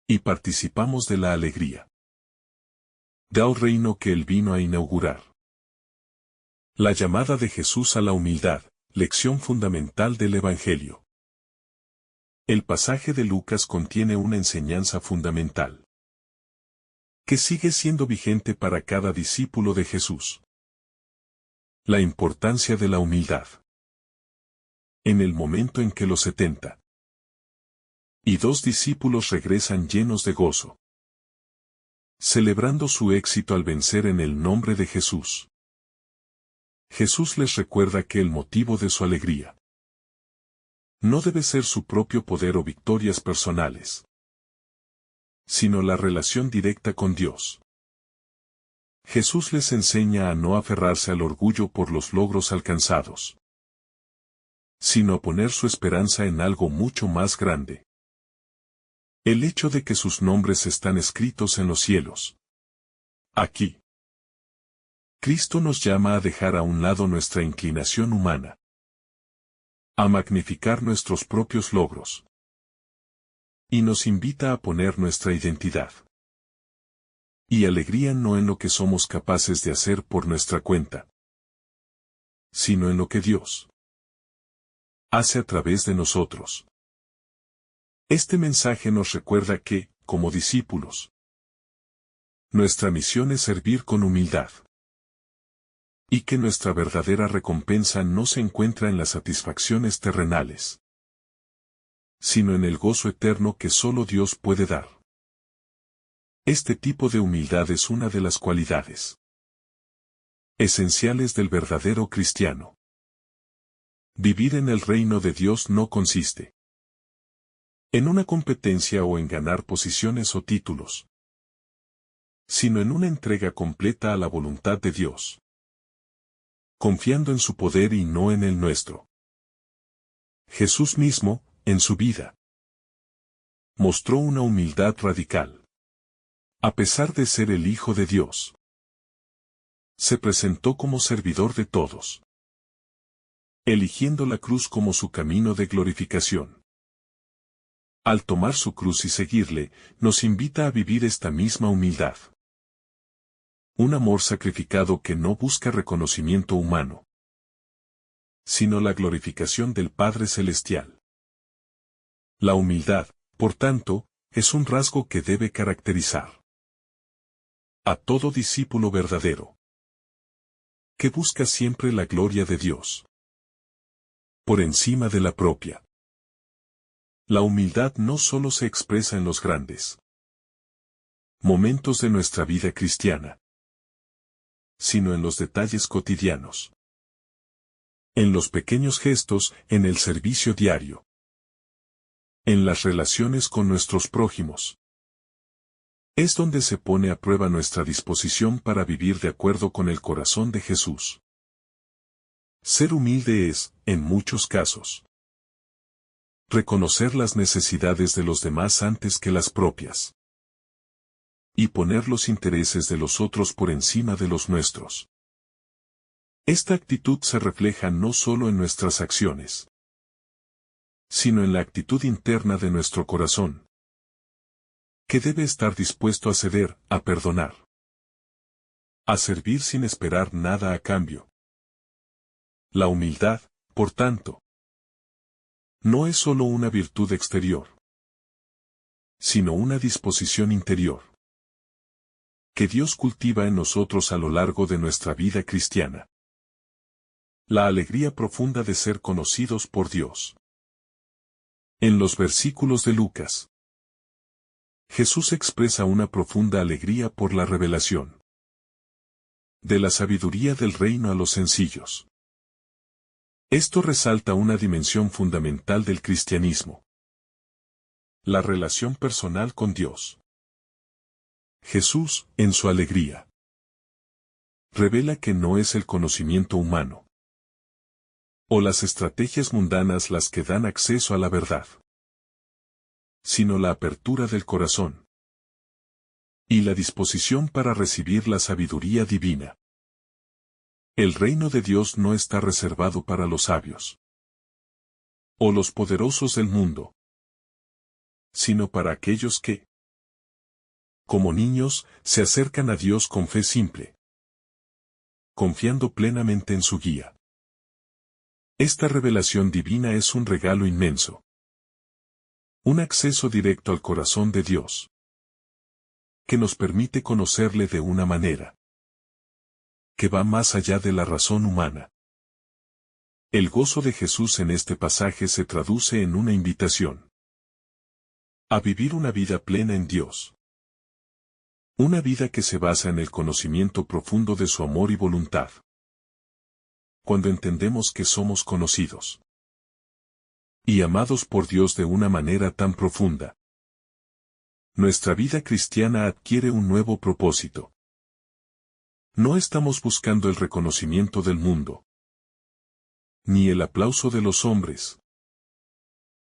Speaker 1: y participamos de la alegría del reino que Él vino a inaugurar. La llamada de Jesús a la humildad, lección fundamental del Evangelio. El pasaje de Lucas contiene una enseñanza fundamental que sigue siendo vigente para cada discípulo de Jesús. La importancia de la humildad. En el momento en que los 70 y 2 discípulos regresan llenos de gozo, celebrando su éxito al vencer en el nombre de Jesús, Jesús les recuerda que el motivo de su alegría no debe ser su propio poder o victorias personales, sino la relación directa con Dios. Jesús les enseña a no aferrarse al orgullo por los logros alcanzados, sino a poner su esperanza en algo mucho más grande. El hecho de que sus nombres están escritos en los cielos. Aquí, Cristo nos llama a dejar a un lado nuestra inclinación humana, a magnificar nuestros propios logros, y nos invita a poner nuestra identidad y alegría no en lo que somos capaces de hacer por nuestra cuenta, sino en lo que Dios hace a través de nosotros. Este mensaje nos recuerda que, como discípulos, nuestra misión es servir con humildad, y que nuestra verdadera recompensa no se encuentra en las satisfacciones terrenales, sino en el gozo eterno que solo Dios puede dar. Este tipo de humildad es una de las cualidades esenciales del verdadero cristiano. Vivir en el reino de Dios no consiste en una competencia o en ganar posiciones o títulos, sino en una entrega completa a la voluntad de Dios, confiando en su poder y no en el nuestro. Jesús mismo, en su vida, mostró una humildad radical. A pesar de ser el Hijo de Dios, se presentó como servidor de todos, eligiendo la cruz como su camino de glorificación. Al tomar su cruz y seguirle, nos invita a vivir esta misma humildad. Un amor sacrificado que no busca reconocimiento humano, sino la glorificación del Padre Celestial. La humildad, por tanto, es un rasgo que debe caracterizar a todo discípulo verdadero, que busca siempre la gloria de Dios por encima de la propia. La humildad no solo se expresa en los grandes momentos de nuestra vida cristiana, sino en los detalles cotidianos, en los pequeños gestos, en el servicio diario, en las relaciones con nuestros prójimos. Es donde se pone a prueba nuestra disposición para vivir de acuerdo con el corazón de Jesús. Ser humilde es, en muchos casos, Reconocer las necesidades de los demás antes que las propias. Y poner los intereses de los otros por encima de los nuestros. Esta actitud se refleja no solo en nuestras acciones, sino en la actitud interna de nuestro corazón, que debe estar dispuesto a ceder, a perdonar, a servir sin esperar nada a cambio. La humildad, por tanto, no es solo una virtud exterior, sino una disposición interior, que Dios cultiva en nosotros a lo largo de nuestra vida cristiana. La alegría profunda de ser conocidos por Dios. En los versículos de Lucas, Jesús expresa una profunda alegría por la revelación de la sabiduría del reino a los sencillos. Esto resalta una dimensión fundamental del cristianismo: la relación personal con Dios. Jesús, en su alegría, revela que no es el conocimiento humano o las estrategias mundanas las que dan acceso a la verdad, sino la apertura del corazón y la disposición para recibir la sabiduría divina. El reino de Dios no está reservado para los sabios o los poderosos del mundo, sino para aquellos que, como niños, se acercan a Dios con fe simple, confiando plenamente en su guía. Esta revelación divina es un regalo inmenso, un acceso directo al corazón de Dios, que nos permite conocerle de una manera que va más allá de la razón humana. El gozo de Jesús en este pasaje se traduce en una invitación a vivir una vida plena en Dios. Una vida que se basa en el conocimiento profundo de su amor y voluntad. Cuando entendemos que somos conocidos y amados por Dios de una manera tan profunda, nuestra vida cristiana adquiere un nuevo propósito. No estamos buscando el reconocimiento del mundo, ni el aplauso de los hombres,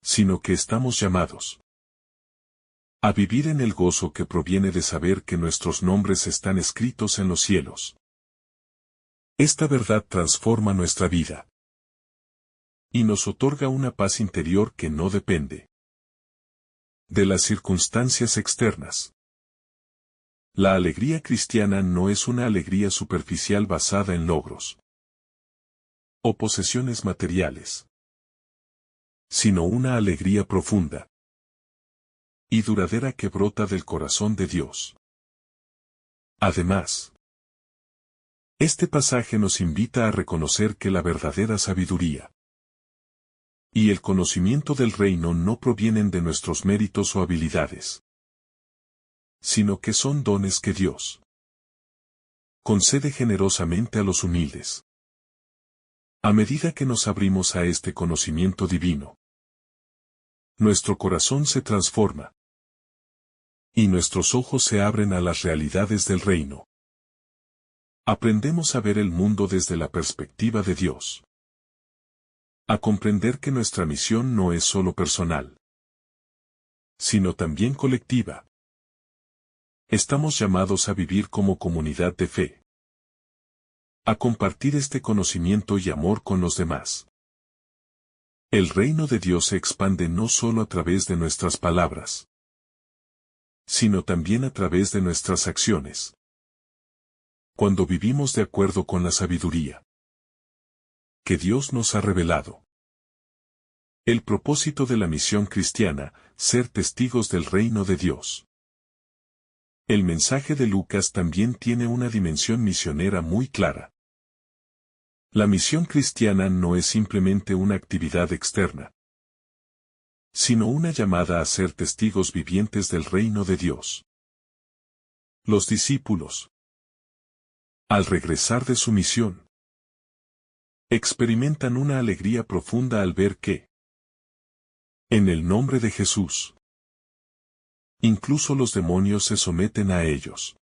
Speaker 1: sino que estamos llamados a vivir en el gozo que proviene de saber que nuestros nombres están escritos en los cielos. Esta verdad transforma nuestra vida y nos otorga una paz interior que no depende de las circunstancias externas. La alegría cristiana no es una alegría superficial basada en logros o posesiones materiales, sino una alegría profunda y duradera que brota del corazón de Dios. Además, este pasaje nos invita a reconocer que la verdadera sabiduría y el conocimiento del reino no provienen de nuestros méritos o habilidades, sino que son dones que Dios concede generosamente a los humildes. A medida que nos abrimos a este conocimiento divino, nuestro corazón se transforma y nuestros ojos se abren a las realidades del reino. Aprendemos a ver el mundo desde la perspectiva de Dios, a comprender que nuestra misión no es solo personal, sino también colectiva. Estamos llamados a vivir como comunidad de fe, a compartir este conocimiento y amor con los demás. El reino de Dios se expande no solo a través de nuestras palabras, sino también a través de nuestras acciones. Cuando vivimos de acuerdo con la sabiduría que Dios nos ha revelado. El propósito de la misión cristiana, ser testigos del reino de Dios. El mensaje de Lucas también tiene una dimensión misionera muy clara. La misión cristiana no es simplemente una actividad externa, sino una llamada a ser testigos vivientes del reino de Dios. Los discípulos, al regresar de su misión, experimentan una alegría profunda al ver que, en el nombre de Jesús, incluso los demonios se someten a ellos.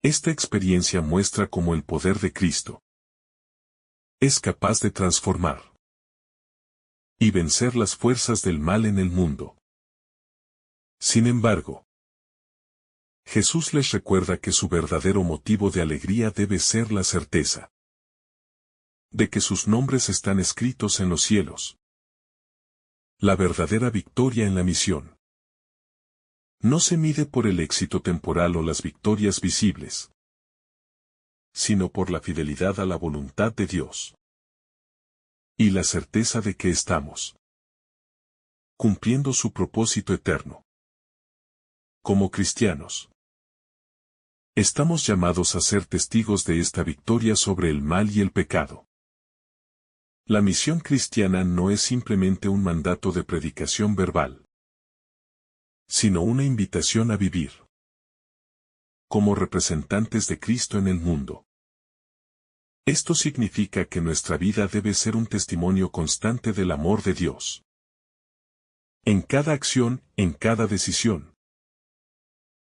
Speaker 1: Esta experiencia muestra cómo el poder de Cristo es capaz de transformar y vencer las fuerzas del mal en el mundo. Sin embargo, Jesús les recuerda que su verdadero motivo de alegría debe ser la certeza de que sus nombres están escritos en los cielos. La verdadera victoria en la misión no se mide por el éxito temporal o las victorias visibles, sino por la fidelidad a la voluntad de Dios y la certeza de que estamos cumpliendo su propósito eterno. Como cristianos, estamos llamados a ser testigos de esta victoria sobre el mal y el pecado. La misión cristiana no es simplemente un mandato de predicación verbal, sino una invitación a vivir como representantes de Cristo en el mundo. Esto significa que nuestra vida debe ser un testimonio constante del amor de Dios. En cada acción, en cada decisión,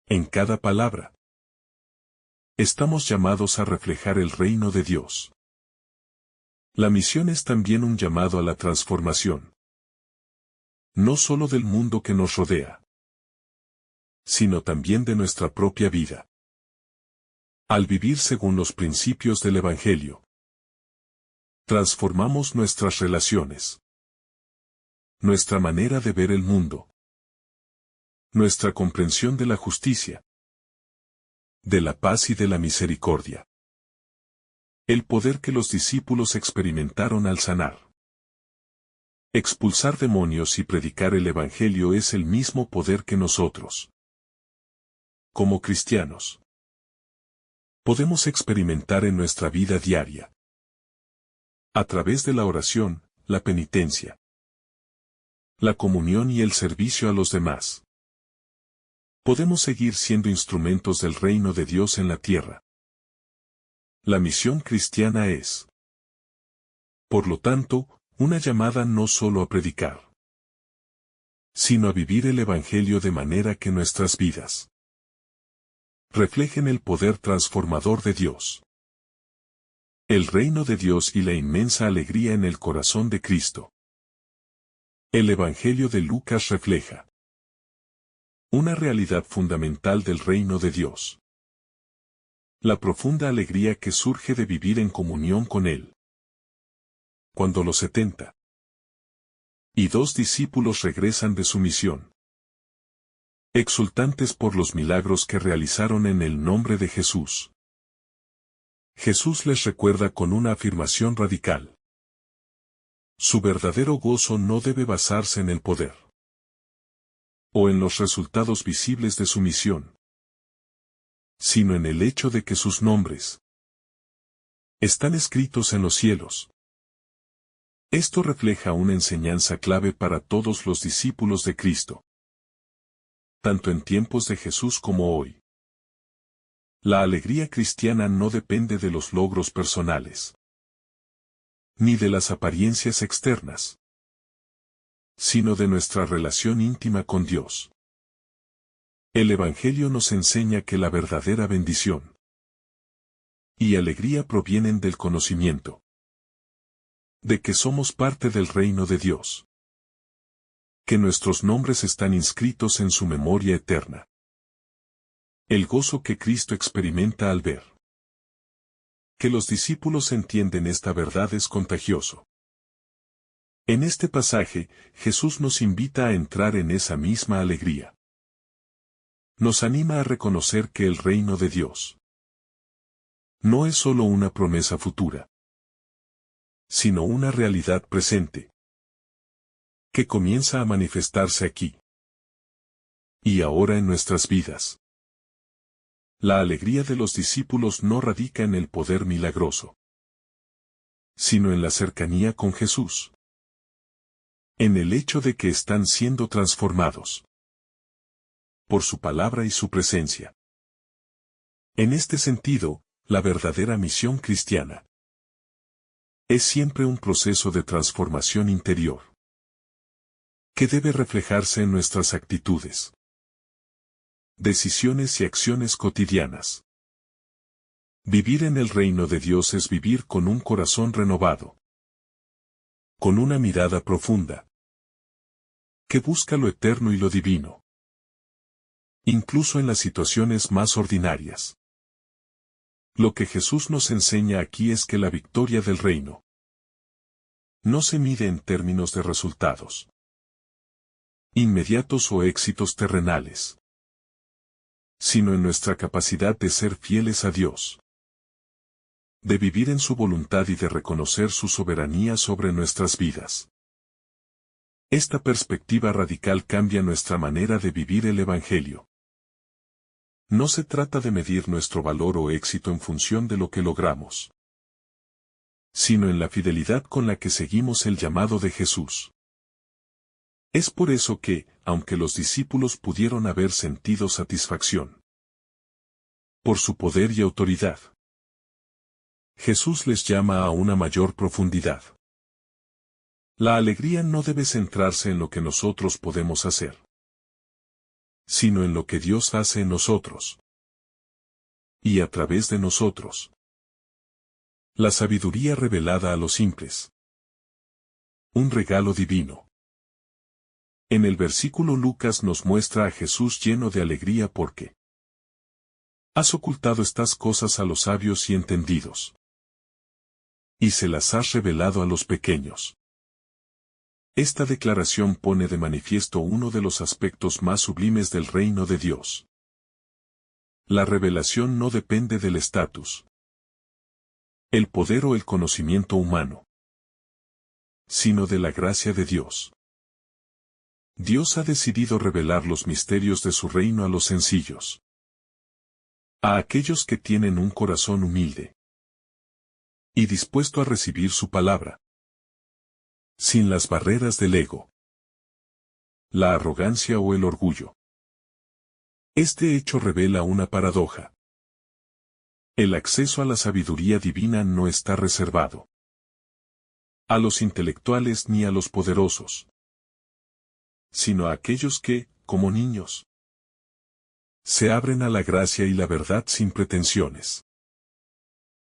Speaker 1: en cada palabra, estamos llamados a reflejar el reino de Dios. La misión es también un llamado a la transformación, no solo del mundo que nos rodea, sino también de nuestra propia vida. Al vivir según los principios del Evangelio, transformamos nuestras relaciones, nuestra manera de ver el mundo, nuestra comprensión de la justicia, de la paz y de la misericordia. El poder que los discípulos experimentaron al sanar, expulsar demonios y predicar el Evangelio es el mismo poder que nosotros, como cristianos, podemos experimentar en nuestra vida diaria. A través de la oración, la penitencia, la comunión y el servicio a los demás, podemos seguir siendo instrumentos del reino de Dios en la tierra. La misión cristiana es, por lo tanto, una llamada no solo a predicar, sino a vivir el Evangelio de manera que nuestras vidas reflejen el poder transformador de Dios, el reino de Dios y la inmensa alegría en el corazón de Cristo. El Evangelio de Lucas refleja una realidad fundamental del reino de Dios: la profunda alegría que surge de vivir en comunión con Él. Cuando los 72 discípulos regresan de su misión, exultantes por los milagros que realizaron en el nombre de Jesús, Jesús les recuerda con una afirmación radical: su verdadero gozo no debe basarse en el poder o en los resultados visibles de su misión, sino en el hecho de que sus nombres están escritos en los cielos. Esto refleja una enseñanza clave para todos los discípulos de Cristo, tanto en tiempos de Jesús como hoy. La alegría cristiana no depende de los logros personales, ni de las apariencias externas, sino de nuestra relación íntima con Dios. El Evangelio nos enseña que la verdadera bendición y alegría provienen del conocimiento de que somos parte del reino de Dios, que nuestros nombres están inscritos en su memoria eterna. El gozo que Cristo experimenta al ver que los discípulos entienden esta verdad es contagioso. En este pasaje, Jesús nos invita a entrar en esa misma alegría. Nos anima a reconocer que el reino de Dios no es solo una promesa futura, sino una realidad presente, que comienza a manifestarse aquí y ahora en nuestras vidas. La alegría de los discípulos no radica en el poder milagroso, sino en la cercanía con Jesús, en el hecho de que están siendo transformados por su palabra y su presencia. En este sentido, la verdadera misión cristiana es siempre un proceso de transformación interior, que debe reflejarse en nuestras actitudes, decisiones y acciones cotidianas. Vivir en el reino de Dios es vivir con un corazón renovado, con una mirada profunda, que busca lo eterno y lo divino, incluso en las situaciones más ordinarias. Lo que Jesús nos enseña aquí es que la victoria del reino no se mide en términos de resultados inmediatos o éxitos terrenales, sino en nuestra capacidad de ser fieles a Dios, de vivir en su voluntad y de reconocer su soberanía sobre nuestras vidas. Esta perspectiva radical cambia nuestra manera de vivir el Evangelio. No se trata de medir nuestro valor o éxito en función de lo que logramos, sino en la fidelidad con la que seguimos el llamado de Jesús. Es por eso que, aunque los discípulos pudieron haber sentido satisfacción por su poder y autoridad, Jesús les llama a una mayor profundidad. La alegría no debe centrarse en lo que nosotros podemos hacer, sino en lo que Dios hace en nosotros y a través de nosotros. La sabiduría revelada a los simples. Un regalo divino. En el versículo Lucas nos muestra a Jesús lleno de alegría porque has ocultado estas cosas a los sabios y entendidos, y se las has revelado a los pequeños. Esta declaración pone de manifiesto uno de los aspectos más sublimes del reino de Dios. La revelación no depende del estatus, el poder o el conocimiento humano, sino de la gracia de Dios. Dios ha decidido revelar los misterios de su reino a los sencillos, a aquellos que tienen un corazón humilde y dispuesto a recibir su palabra, sin las barreras del ego, la arrogancia o el orgullo. Este hecho revela una paradoja. El acceso a la sabiduría divina no está reservado a los intelectuales ni a los poderosos, sino a aquellos que, como niños, se abren a la gracia y la verdad sin pretensiones.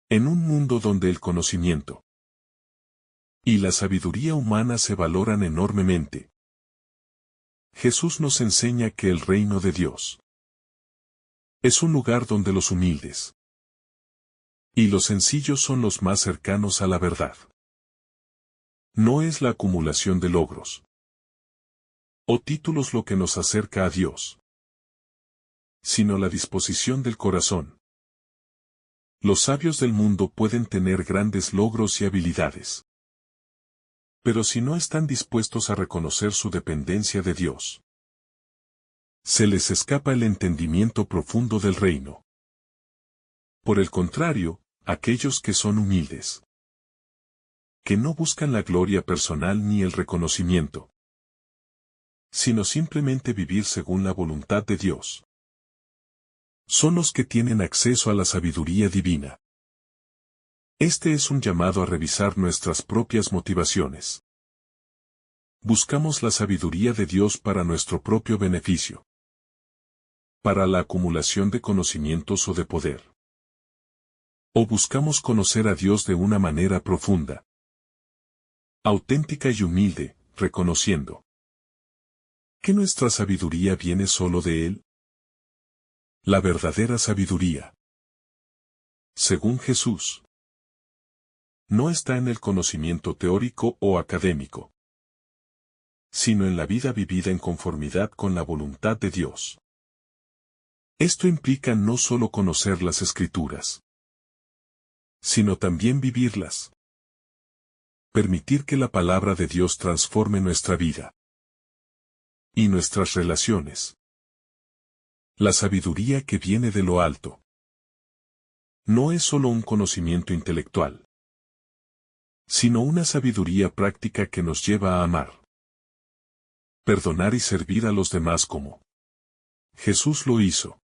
Speaker 1: En un mundo donde el conocimiento y la sabiduría humana se valoran enormemente, Jesús nos enseña que el reino de Dios es un lugar donde los humildes y los sencillos son los más cercanos a la verdad. No es la acumulación de logros o títulos lo que nos acerca a Dios, sino la disposición del corazón. Los sabios del mundo pueden tener grandes logros y habilidades, pero si no están dispuestos a reconocer su dependencia de Dios, se les escapa el entendimiento profundo del reino. Por el contrario, aquellos que son humildes, que no buscan la gloria personal ni el reconocimiento, sino simplemente vivir según la voluntad de Dios, son los que tienen acceso a la sabiduría divina. Este es un llamado a revisar nuestras propias motivaciones. Buscamos la sabiduría de Dios para nuestro propio beneficio, para la acumulación de conocimientos o de poder. O buscamos conocer a Dios de una manera profunda, auténtica y humilde, reconociendo que nuestra sabiduría viene solo de Él. La verdadera sabiduría, según Jesús, no está en el conocimiento teórico o académico, sino en la vida vivida en conformidad con la voluntad de Dios. Esto implica no solo conocer las Escrituras, sino también vivirlas. Permitir que la palabra de Dios transforme nuestra vida y nuestras relaciones. La sabiduría que viene de lo alto no es solo un conocimiento intelectual, sino una sabiduría práctica que nos lleva a amar, perdonar y servir a los demás como Jesús lo hizo.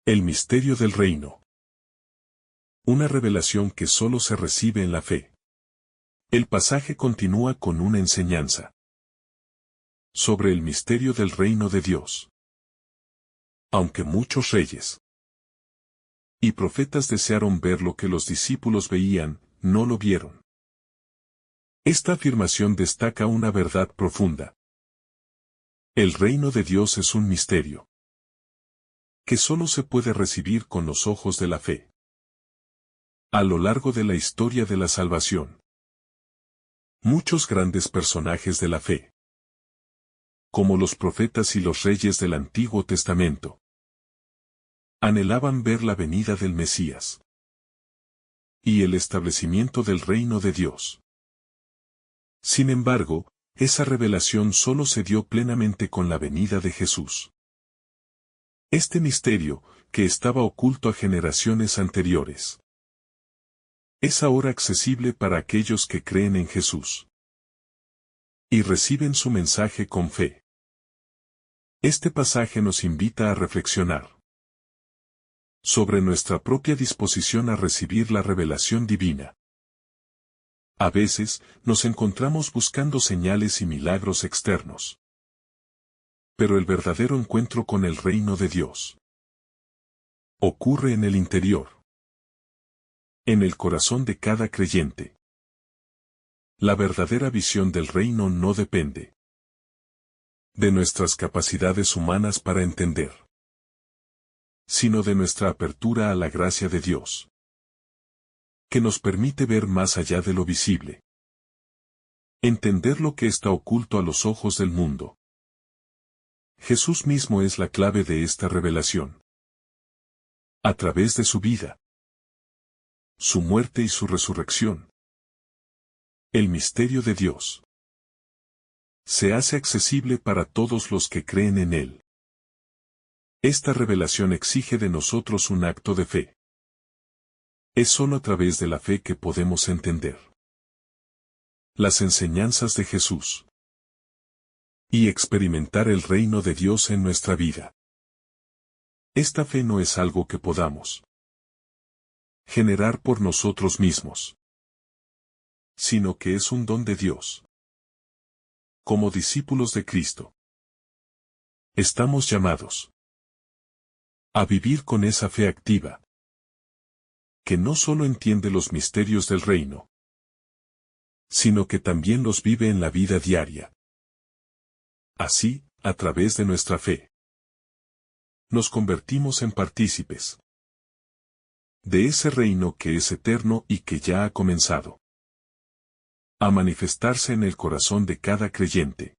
Speaker 1: El misterio del reino. Una revelación que solo se recibe en la fe. El pasaje continúa con una enseñanza sobre el misterio del reino de Dios. Aunque muchos reyes y profetas desearon ver lo que los discípulos veían, no lo vieron. Esta afirmación destaca una verdad profunda. El reino de Dios es un misterio que solo se puede recibir con los ojos de la fe. A lo largo de la historia de la salvación, muchos grandes personajes de la fe, como los profetas y los reyes del Antiguo Testamento, anhelaban ver la venida del Mesías y el establecimiento del reino de Dios. Sin embargo, esa revelación solo se dio plenamente con la venida de Jesús. Este misterio, que estaba oculto a generaciones anteriores, es ahora accesible para aquellos que creen en Jesús y reciben su mensaje con fe. Este pasaje nos invita a reflexionar sobre nuestra propia disposición a recibir la revelación divina. A veces, nos encontramos buscando señales y milagros externos. Pero el verdadero encuentro con el reino de Dios ocurre en el interior, en el corazón de cada creyente. La verdadera visión del reino no depende de nuestras capacidades humanas para entender, sino de nuestra apertura a la gracia de Dios, que nos permite ver más allá de lo visible. Entender lo que está oculto a los ojos del mundo. Jesús mismo es la clave de esta revelación. A través de su vida, su muerte y su resurrección, el misterio de Dios se hace accesible para todos los que creen en Él. Esta revelación exige de nosotros un acto de fe. Es solo a través de la fe que podemos entender las enseñanzas de Jesús y experimentar el reino de Dios en nuestra vida. Esta fe no es algo que podamos generar por nosotros mismos, sino que es un don de Dios. Como discípulos de Cristo, estamos llamados a vivir con esa fe activa, que no solo entiende los misterios del reino, sino que también los vive en la vida diaria. Así, a través de nuestra fe, nos convertimos en partícipes de ese reino que es eterno y que ya ha comenzado a manifestarse en el corazón de cada creyente.